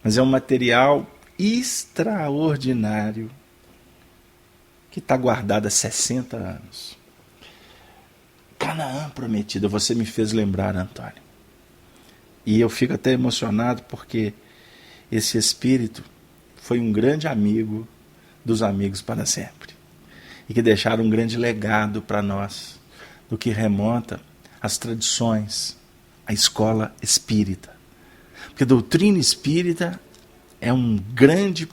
Mas é um material extraordinário que está guardado há 60 anos. Canaã prometida, você me fez lembrar, Antônio. E eu fico até emocionado porque esse espírito foi um grande amigo dos amigos para sempre. E que deixaram um grande legado para nós, do que remonta às tradições, à escola espírita. Porque a doutrina espírita é um grande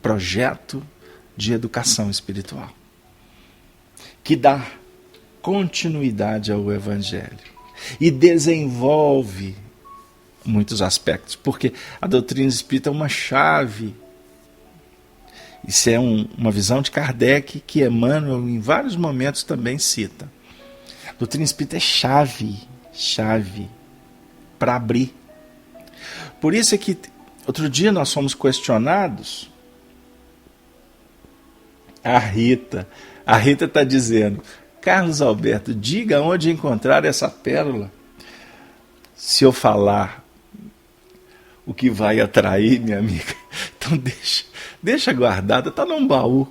projeto de educação espiritual, que dá continuidade ao Evangelho e desenvolve muitos aspectos, porque a doutrina espírita é uma chave. Isso é uma visão de Kardec que Emmanuel em vários momentos também cita. A doutrina espírita é chave para abrir. Por isso é que outro dia nós fomos questionados. A Rita está dizendo, Carlos Alberto, diga onde encontrar essa pérola. Se eu falar o que vai atrair, minha amiga, então deixa guardada, está num baú,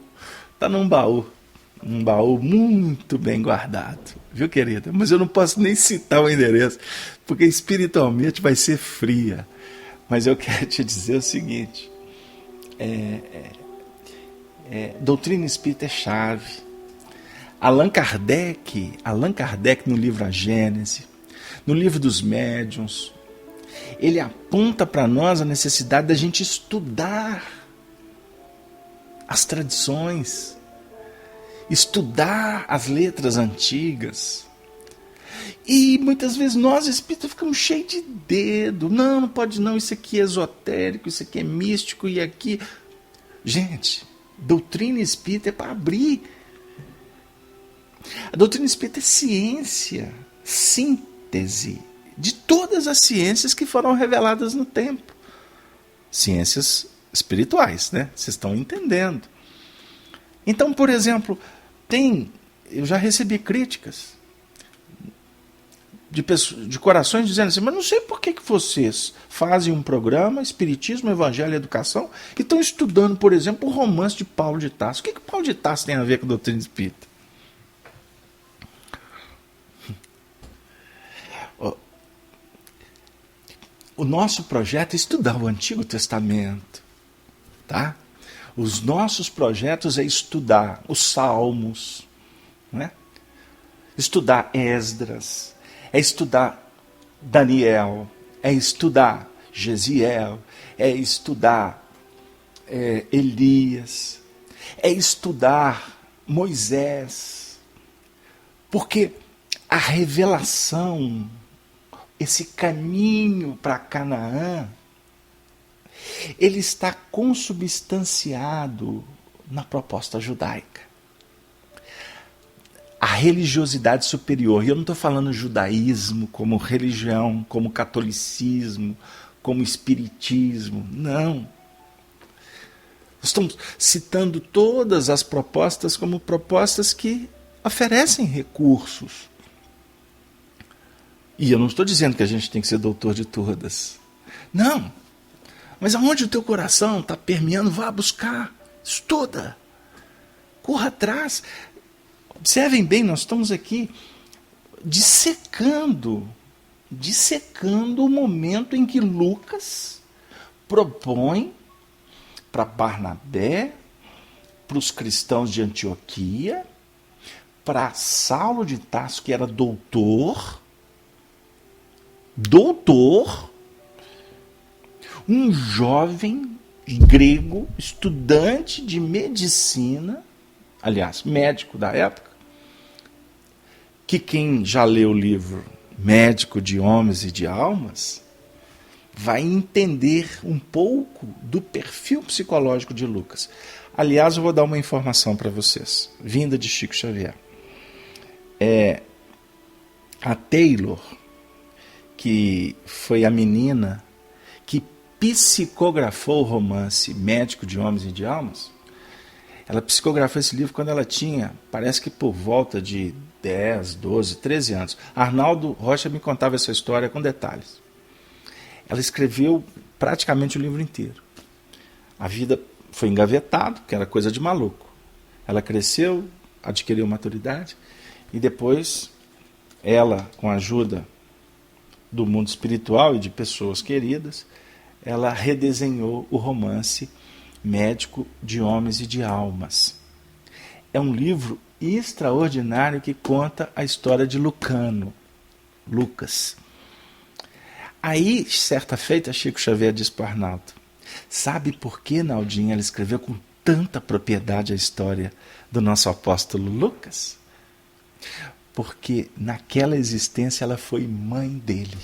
um baú muito bem guardado, viu, querida? Mas eu não posso nem citar o endereço, porque espiritualmente vai ser fria. Mas eu quero te dizer o seguinte, doutrina espírita é chave. Allan Kardec no livro A Gênese, no livro dos Médiuns, ele aponta para nós a necessidade da gente estudar as tradições, estudar as letras antigas. E muitas vezes nós espíritas ficamos cheios de dedo. Não pode não, isso aqui é esotérico, isso aqui é místico e aqui... Gente, doutrina espírita é para abrir. A doutrina espírita é ciência, síntese de todas as ciências que foram reveladas no tempo. Ciências espirituais, né? Vocês estão entendendo. Então, por exemplo, eu já recebi críticas de corações dizendo assim, mas não sei por que vocês fazem um programa, Espiritismo, Evangelho e Educação, e estão estudando, por exemplo, o romance de Paulo de Tarso. O que Paulo de Tarso tem a ver com a doutrina espírita? O nosso projeto é estudar o Antigo Testamento, tá? Os nossos projetos é estudar os Salmos, né? Estudar Esdras, é estudar Daniel, é estudar Gesiel, é estudar Elias, é estudar Moisés, porque a revelação, esse caminho para Canaã, ele está consubstanciado na proposta judaica. A religiosidade superior, e eu não estou falando judaísmo como religião, como catolicismo, como espiritismo, não. Estamos citando todas as propostas como propostas que oferecem recursos. E eu não estou dizendo que a gente tem que ser doutor de todas. Não. Mas aonde o teu coração está permeando, vá buscar, estuda, corra atrás. Observem bem, nós estamos aqui dissecando o momento em que Lucas propõe para Barnabé, para os cristãos de Antioquia, para Saulo de Tarso, que era doutor, um jovem grego, estudante de medicina, aliás, médico da época, que quem já leu o livro Médico de Homens e de Almas vai entender um pouco do perfil psicológico de Lucas. Aliás, eu vou dar uma informação para vocês, vinda de Chico Xavier. A Taylor, que foi a menina que psicografou o romance Médico de Homens e de Almas, ela psicografou esse livro quando ela tinha, parece que por volta de 10, 12, 13 anos. Arnaldo Rocha me contava essa história com detalhes. Ela escreveu praticamente o livro inteiro. A vida foi engavetada, que era coisa de maluco. Ela cresceu, adquiriu maturidade, e depois ela, com a ajuda do mundo espiritual e de pessoas queridas, ela redesenhou o romance Médico de Homens e de Almas. É um livro extraordinário que conta a história de Lucas. Aí, certa feita, Chico Xavier disse para Arnaldo, sabe por que, Naldinha, ela escreveu com tanta propriedade a história do nosso apóstolo Lucas? Porque naquela existência ela foi mãe dele.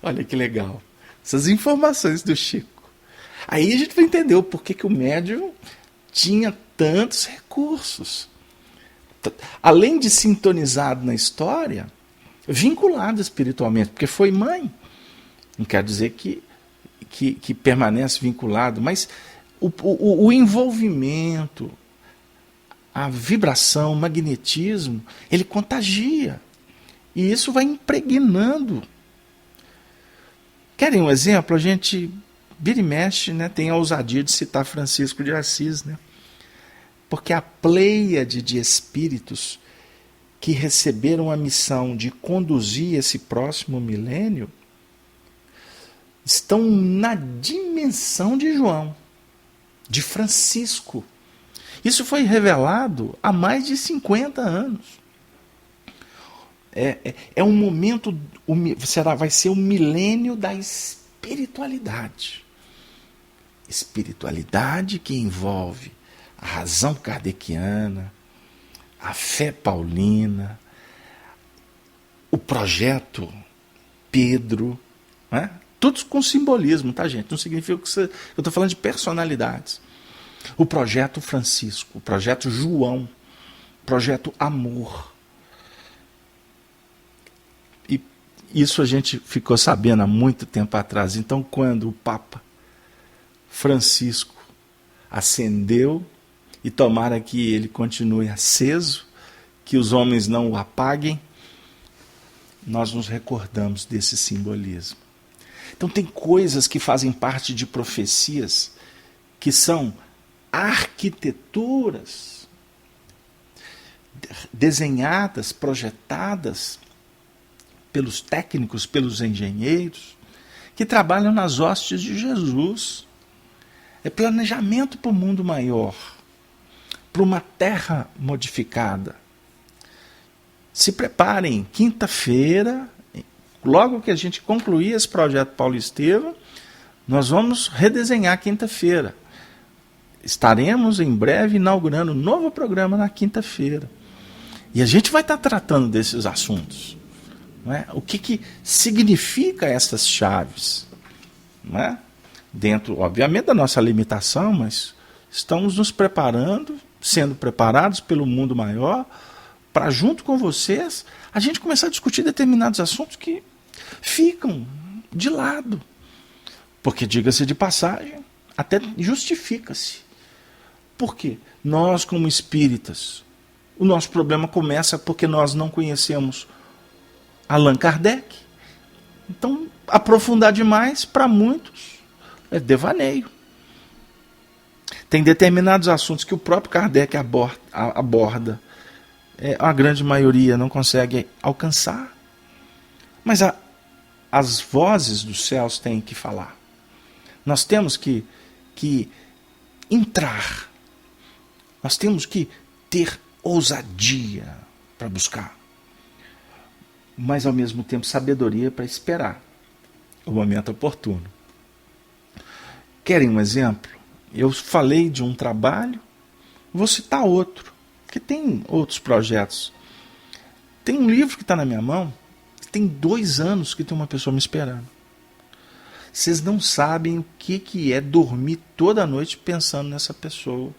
Olha que legal. Essas informações do Chico. Aí a gente vai entender o porquê que o médium tinha tantos recursos. Além de sintonizado na história, vinculado espiritualmente, porque foi mãe. Não quer dizer que permanece vinculado, mas o envolvimento, a vibração, o magnetismo, ele contagia. E isso vai impregnando. Querem um exemplo? A gente vira e mexe, né, tem a ousadia de citar Francisco de Assis, né? Porque a pleiade de espíritos que receberam a missão de conduzir esse próximo milênio estão na dimensão de João, de Francisco. Isso foi revelado há mais de 50 anos. É um momento, vai ser o milênio da espiritualidade. Espiritualidade que envolve a razão kardeciana, a fé paulina, o projeto Pedro, né? Tudo com simbolismo, tá, gente? Não significa que eu estou falando de personalidades. O projeto Francisco, o projeto João, o projeto Amor. E isso a gente ficou sabendo há muito tempo atrás. Então, quando o Papa Francisco ascendeu, e tomara que ele continue aceso, que os homens não o apaguem, nós nos recordamos desse simbolismo. Então tem coisas que fazem parte de profecias que são arquiteturas desenhadas, projetadas pelos técnicos, pelos engenheiros, que trabalham nas hostes de Jesus. É planejamento para o mundo maior, para uma terra modificada. Se preparem, quinta-feira, logo que a gente concluir esse projeto Paulo Estevam, nós vamos redesenhar quinta-feira. Estaremos em breve inaugurando um novo programa na quinta-feira. E a gente vai estar tratando desses assuntos. Não é? O que significa essas chaves? Não é? Dentro, obviamente, da nossa limitação, mas estamos nos preparando, sendo preparados pelo mundo maior, para, junto com vocês, a gente começar a discutir determinados assuntos que ficam de lado. Porque, diga-se de passagem, até justifica-se. Por quê? Nós, como espíritas, o nosso problema começa porque nós não conhecemos Allan Kardec. Então, aprofundar demais, para muitos, é devaneio. Tem determinados assuntos que o próprio Kardec aborda, a grande maioria não consegue alcançar. Mas as vozes dos céus têm que falar. Nós temos que entrar. Nós temos que ter ousadia para buscar. Mas, ao mesmo tempo, sabedoria para esperar o momento oportuno. Querem um exemplo? Eu falei de um trabalho, vou citar outro, que tem outros projetos. Tem um livro que está na minha mão, que tem 2 anos que tem uma pessoa me esperando. Vocês não sabem o que é dormir toda noite pensando nessa pessoa,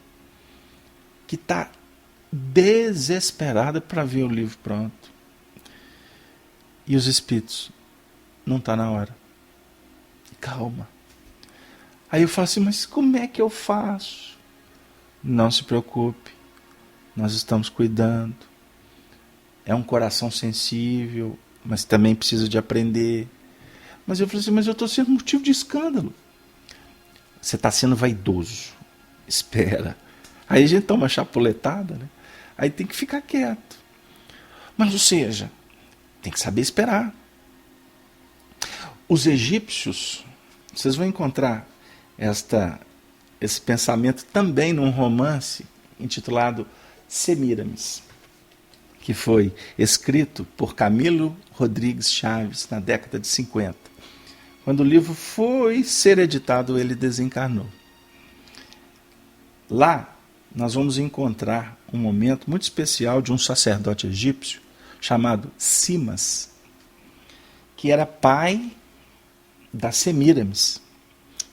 que está desesperada para ver o livro pronto. E os espíritos, não está na hora. Calma. Aí eu falo assim, mas como é que eu faço? Não se preocupe, nós estamos cuidando. É um coração sensível, mas também precisa de aprender. Mas eu falei assim, mas eu estou sendo motivo de escândalo. Você está sendo vaidoso. Espera. Aí a gente toma uma chapuletada, né? Aí tem que ficar quieto. Mas, ou seja, tem que saber esperar. Os egípcios, vocês vão encontrar esse pensamento também num romance intitulado Semíramis, que foi escrito por Camilo Rodrigues Chaves na década de 50. Quando o livro foi ser editado, ele desencarnou. Lá, nós vamos encontrar um momento muito especial de um sacerdote egípcio chamado Simas, que era pai da Semíramis,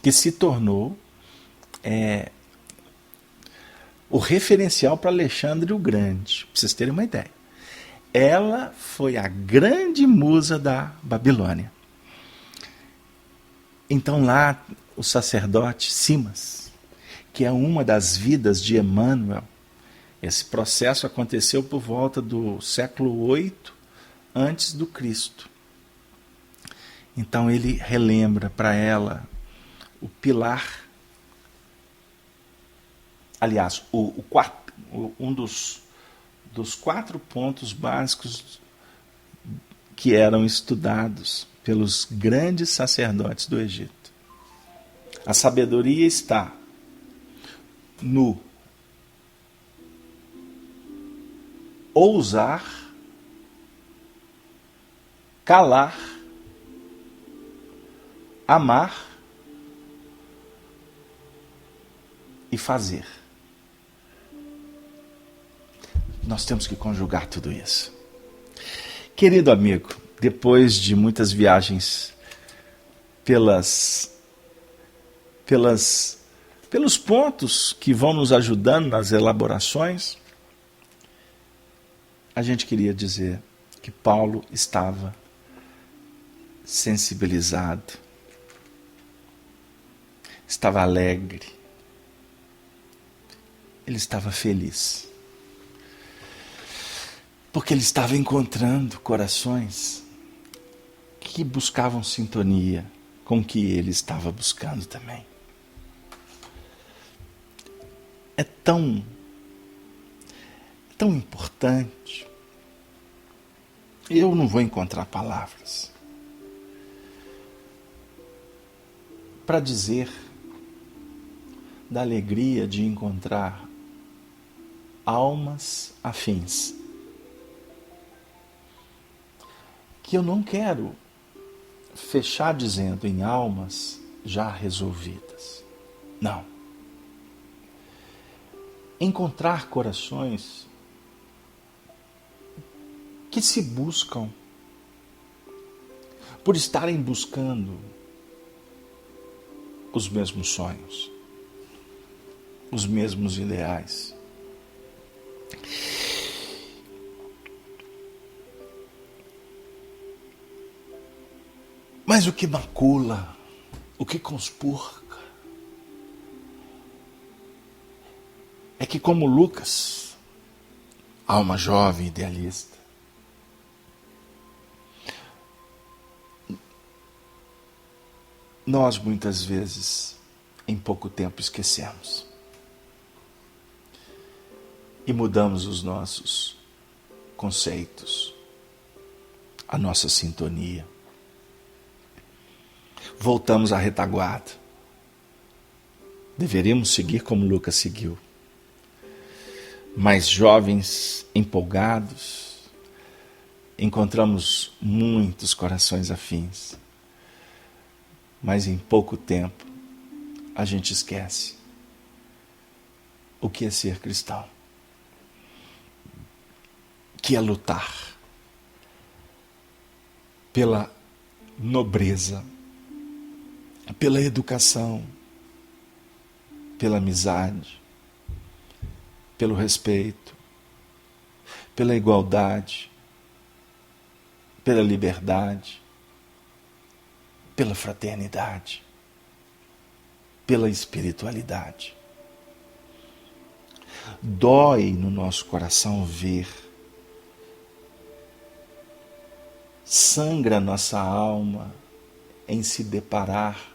que se tornou o referencial para Alexandre o Grande, para vocês terem uma ideia. Ela foi a grande musa da Babilônia. Então lá, o sacerdote Simas, que é uma das vidas de Emmanuel, Esse processo aconteceu por volta do século 8 antes do Cristo. Então ele relembra para ela o pilar, aliás, um dos 4 pontos básicos que eram estudados pelos grandes sacerdotes do Egito. A sabedoria está no ousar, calar, amar e fazer. Nós temos que conjugar tudo isso. Querido amigo, depois de muitas viagens pelos pontos que vão nos ajudando nas elaborações, a gente queria dizer que Paulo estava sensibilizado, estava alegre, ele estava feliz, porque ele estava encontrando corações que buscavam sintonia com o que ele estava buscando também. É tão importante. Eu não vou encontrar palavras para dizer da alegria de encontrar almas afins. Que eu não quero fechar dizendo em almas já resolvidas. Não. Encontrar corações que se buscam por estarem buscando os mesmos sonhos, os mesmos ideais. Mas o que macula, o que conspurca, é que, como Lucas, alma jovem idealista, nós muitas vezes, em pouco tempo, esquecemos. E mudamos os nossos conceitos, a nossa sintonia. Voltamos à retaguarda. Deveríamos seguir como Lucas seguiu. Mais jovens, empolgados, encontramos muitos corações afins. Mas em pouco tempo, a gente esquece o que é ser cristão. Que é lutar pela nobreza, pela educação, pela amizade, pelo respeito, pela igualdade, pela liberdade, pela fraternidade, pela espiritualidade. Dói no nosso coração ver, sangra nossa alma em se deparar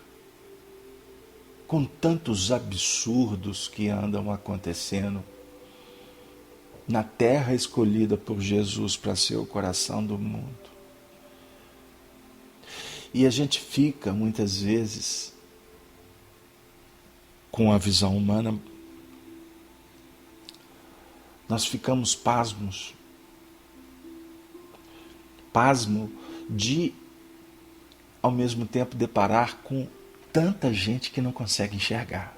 com tantos absurdos que andam acontecendo na terra escolhida por Jesus para ser o coração do mundo. E a gente fica, muitas vezes, com a visão humana, nós ficamos pasmo de, ao mesmo tempo, deparar com tanta gente que não consegue enxergar.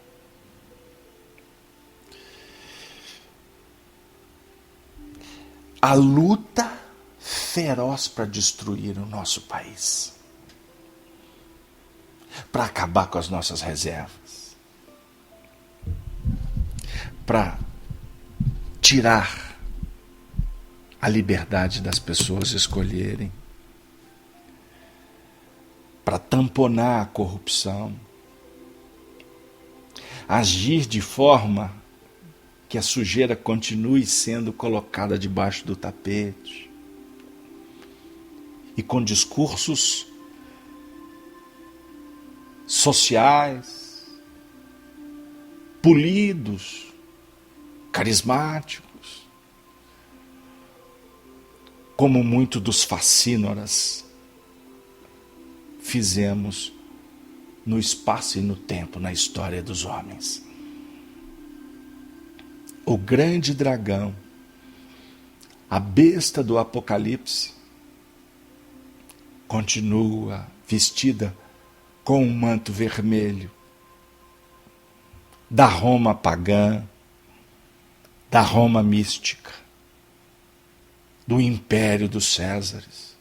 A luta feroz para destruir o nosso país, para acabar com as nossas reservas, para tirar a liberdade das pessoas escolherem, para tamponar a corrupção, agir de forma que a sujeira continue sendo colocada debaixo do tapete. E com discursos sociais, polidos, carismáticos, como muito dos facínoras fizemos no espaço e no tempo, na história dos homens. O grande dragão, a besta do Apocalipse, continua vestida com um manto vermelho da Roma pagã, da Roma mística, do império dos Césares,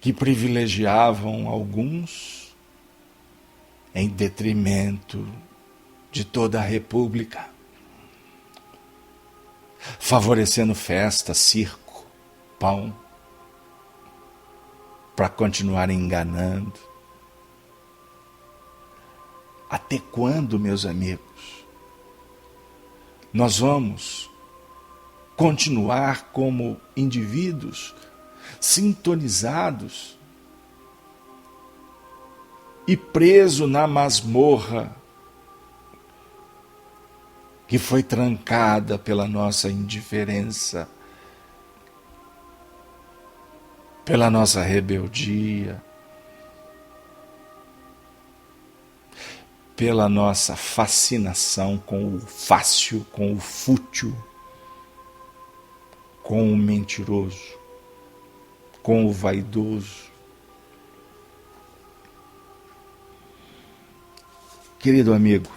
que privilegiavam alguns em detrimento de toda a república, favorecendo festa, circo, pão, para continuar enganando. Até quando, meus amigos, nós vamos continuar como indivíduos sintonizados e presos na masmorra que foi trancada pela nossa indiferença, pela nossa rebeldia, pela nossa fascinação com o fácil, com o fútil, com o mentiroso, com o vaidoso. Querido amigo,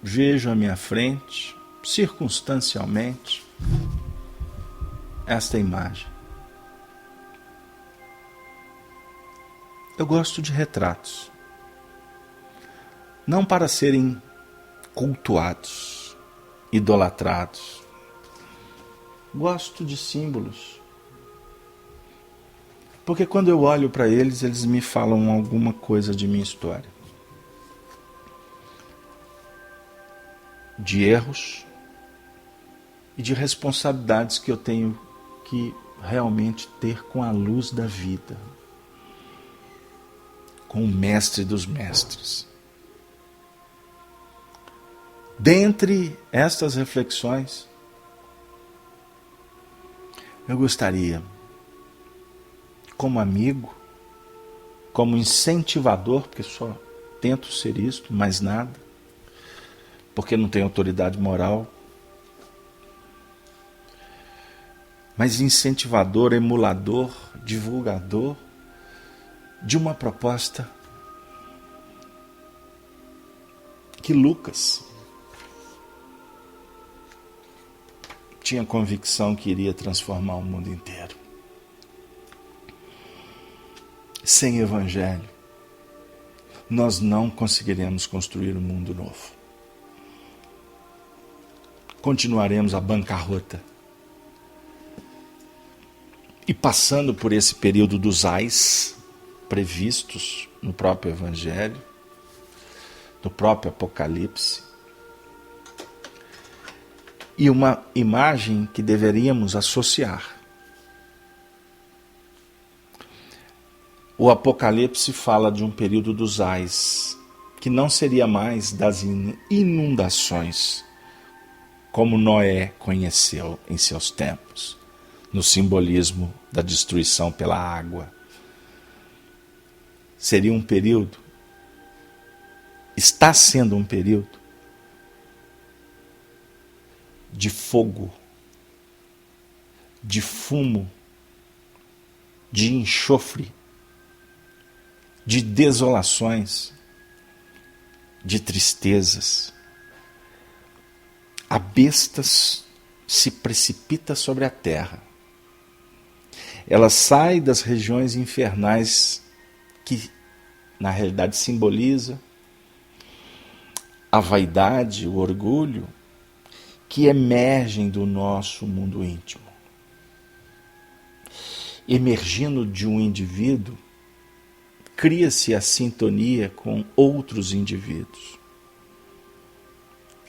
vejo à minha frente, circunstancialmente, esta imagem. Eu gosto de retratos, não para serem cultuados, idolatrados. Gosto de símbolos, porque quando eu olho para eles, eles me falam alguma coisa de minha história. De erros e de responsabilidades que eu tenho que realmente ter com a luz da vida, com o mestre dos mestres. Dentre estas reflexões, eu gostaria, como amigo, como incentivador, porque só tento ser isto, mais nada, porque não tenho autoridade moral, mas incentivador, emulador, divulgador de uma proposta que Lucas tinha convicção que iria transformar o mundo inteiro. Sem evangelho, nós não conseguiremos construir um mundo novo. Continuaremos a bancarrota. E passando por esse período dos ais previstos no próprio Evangelho, no próprio Apocalipse, e uma imagem que deveríamos associar. O Apocalipse fala de um período dos ais, que não seria mais das inundações, como Noé conheceu em seus tempos, no simbolismo da destruição pela água. Seria um período, está sendo um período, de fogo, de fumo, de enxofre, de desolações, de tristezas. A besta se precipita sobre a terra. Ela sai das regiões infernais que, na realidade, simboliza a vaidade, o orgulho, que emergem do nosso mundo íntimo. Emergindo de um indivíduo cria-se a sintonia com outros indivíduos.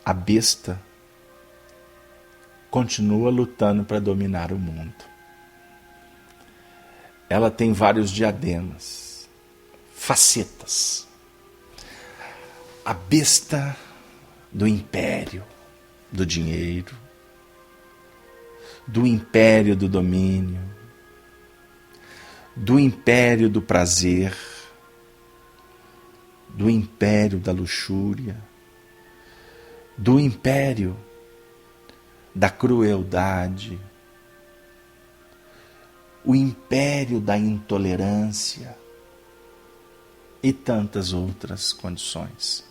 A besta continua lutando para dominar o mundo. Ela tem vários diademas, facetas. A besta do império, do dinheiro, do império do domínio, do império do prazer, do império da luxúria, do império da crueldade, o império da intolerância e tantas outras condições.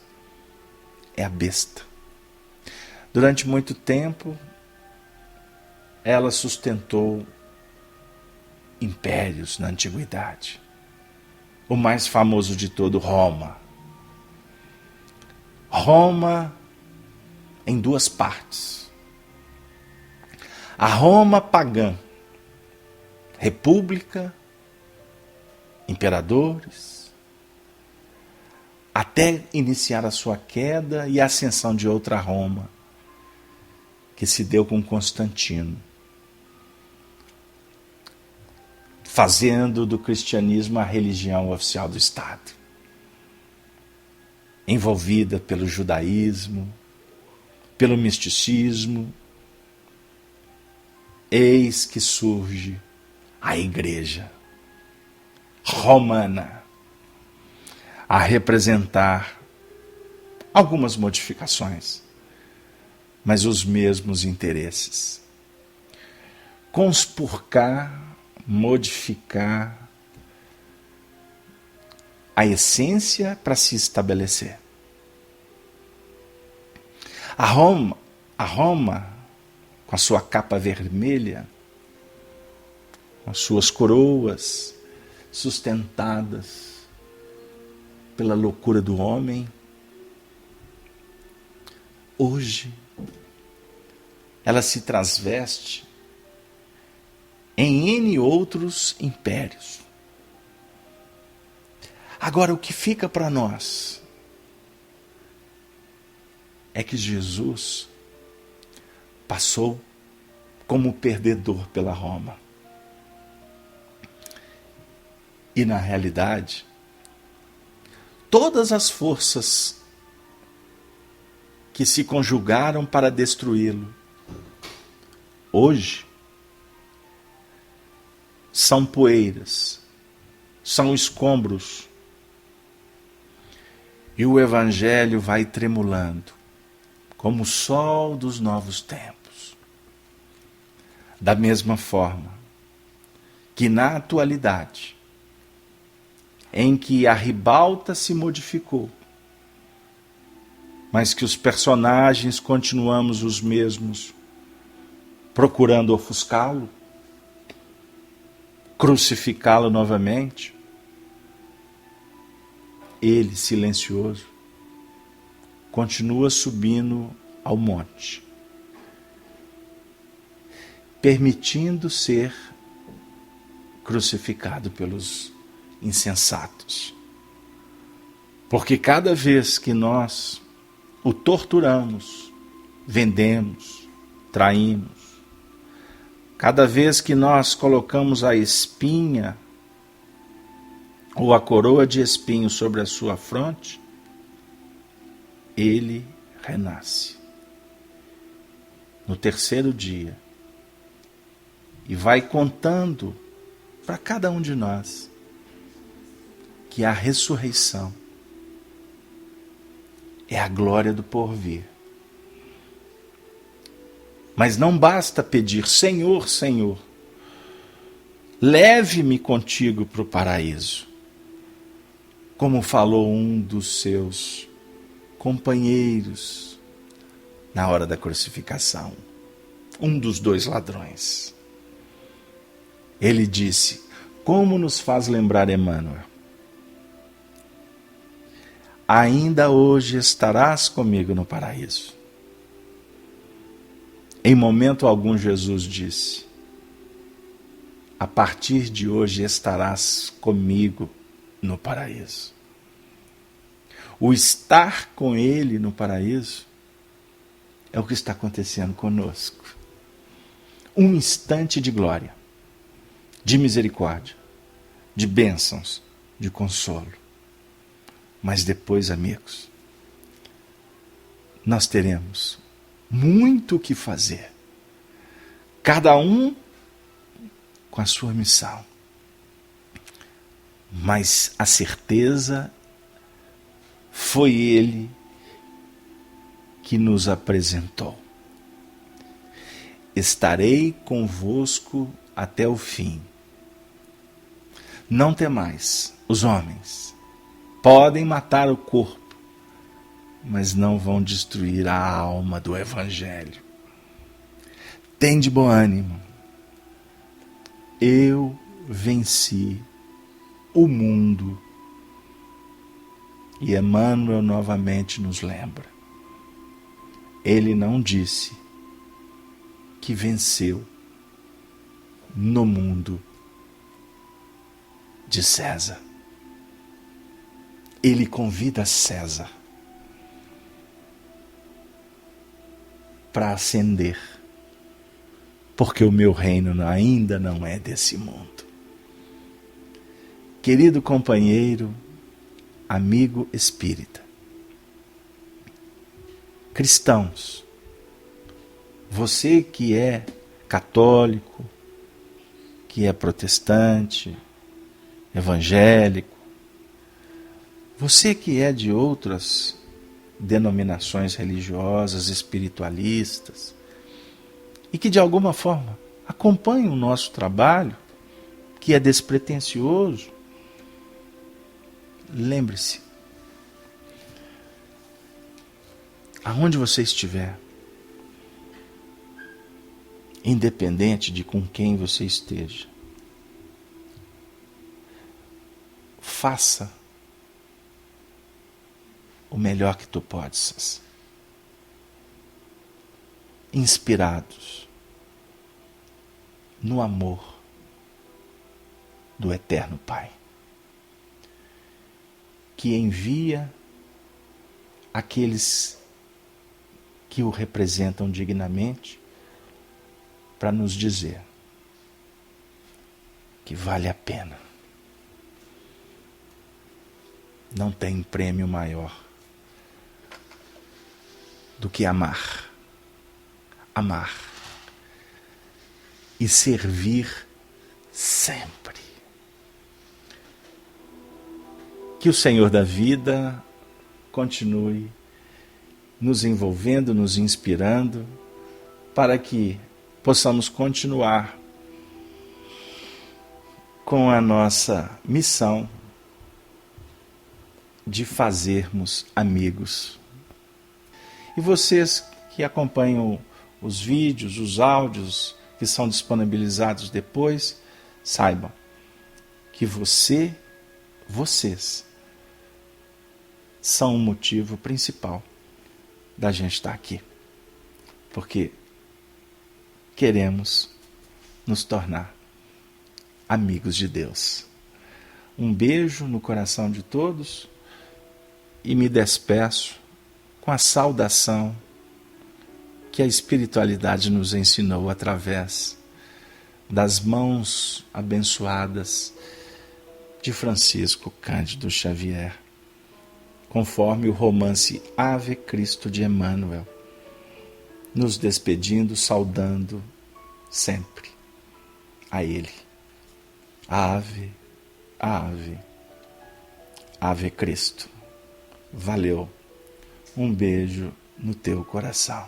É a besta. Durante muito tempo, ela sustentou impérios na antiguidade. O mais famoso de todo, Roma. Roma em duas partes. A Roma pagã, república, imperadores, até iniciar a sua queda e a ascensão de outra Roma, que se deu com Constantino, fazendo do cristianismo a religião oficial do Estado, envolvida pelo judaísmo, pelo misticismo. Eis que surge a Igreja Romana, a representar algumas modificações, mas os mesmos interesses. Conspurcar, modificar a essência para se estabelecer. A Roma, com a sua capa vermelha, com as suas coroas sustentadas pela loucura do homem, hoje ela se transveste em N outros impérios. Agora, o que fica para nós é que Jesus passou como perdedor pela Roma. E, na realidade, todas as forças que se conjugaram para destruí-lo, hoje, são poeiras, são escombros. E o Evangelho vai tremulando, como o sol dos novos tempos. Da mesma forma que na atualidade, em que a ribalta se modificou, mas que os personagens continuamos os mesmos, procurando ofuscá-lo, crucificá-lo novamente, ele, silencioso, continua subindo ao monte, permitindo ser crucificado pelos insensatos. Porque cada vez que nós o torturamos, vendemos, traímos, cada vez que nós colocamos a espinha ou a coroa de espinho sobre a sua fronte, ele renasce no terceiro dia e vai contando para cada um de nós que a ressurreição é a glória do porvir. Mas não basta pedir, Senhor, Senhor, leve-me contigo para o paraíso, como falou um dos seus companheiros na hora da crucificação, um dos dois ladrões. Ele disse, como nos faz lembrar Emmanuel, ainda hoje estarás comigo no paraíso. Em momento algum Jesus disse, a partir de hoje estarás comigo no paraíso. O estar com Ele no paraíso é o que está acontecendo conosco. Um instante de glória, de misericórdia, de bênçãos, de consolo. Mas depois, amigos, nós teremos muito o que fazer. Cada um com a sua missão. Mas a certeza foi Ele que nos apresentou. Estarei convosco até o fim. Não temais, os homens podem matar o corpo, mas não vão destruir a alma do Evangelho. Tende bom ânimo. Eu venci o mundo. E Emmanuel novamente nos lembra. Ele não disse que venceu no mundo de César. Ele convida César para ascender, porque o meu reino ainda não é desse mundo. Querido companheiro, amigo espírita, cristãos, você que é católico, que é protestante, evangélico, você que é de outras denominações religiosas, espiritualistas, e que de alguma forma acompanha o nosso trabalho, que é despretensioso, lembre-se, aonde você estiver, independente de com quem você esteja, faça o melhor que tu possas, inspirados no amor do Eterno Pai, que envia aqueles que o representam dignamente para nos dizer que vale a pena. Não tem prêmio maior do que amar. Amar e servir sempre. Que o Senhor da vida continue nos envolvendo, nos inspirando, para que possamos continuar com a nossa missão de fazermos amigos. E vocês que acompanham os vídeos, os áudios que são disponibilizados depois, saibam que vocês são o motivo principal da gente estar aqui. Porque queremos nos tornar amigos de Deus. Um beijo no coração de todos e me despeço com a saudação que a espiritualidade nos ensinou através das mãos abençoadas de Francisco Cândido Xavier, conforme o romance Ave Cristo de Emmanuel, nos despedindo, saudando sempre a Ele. Ave, ave, ave Cristo. Valeu. Um beijo no teu coração.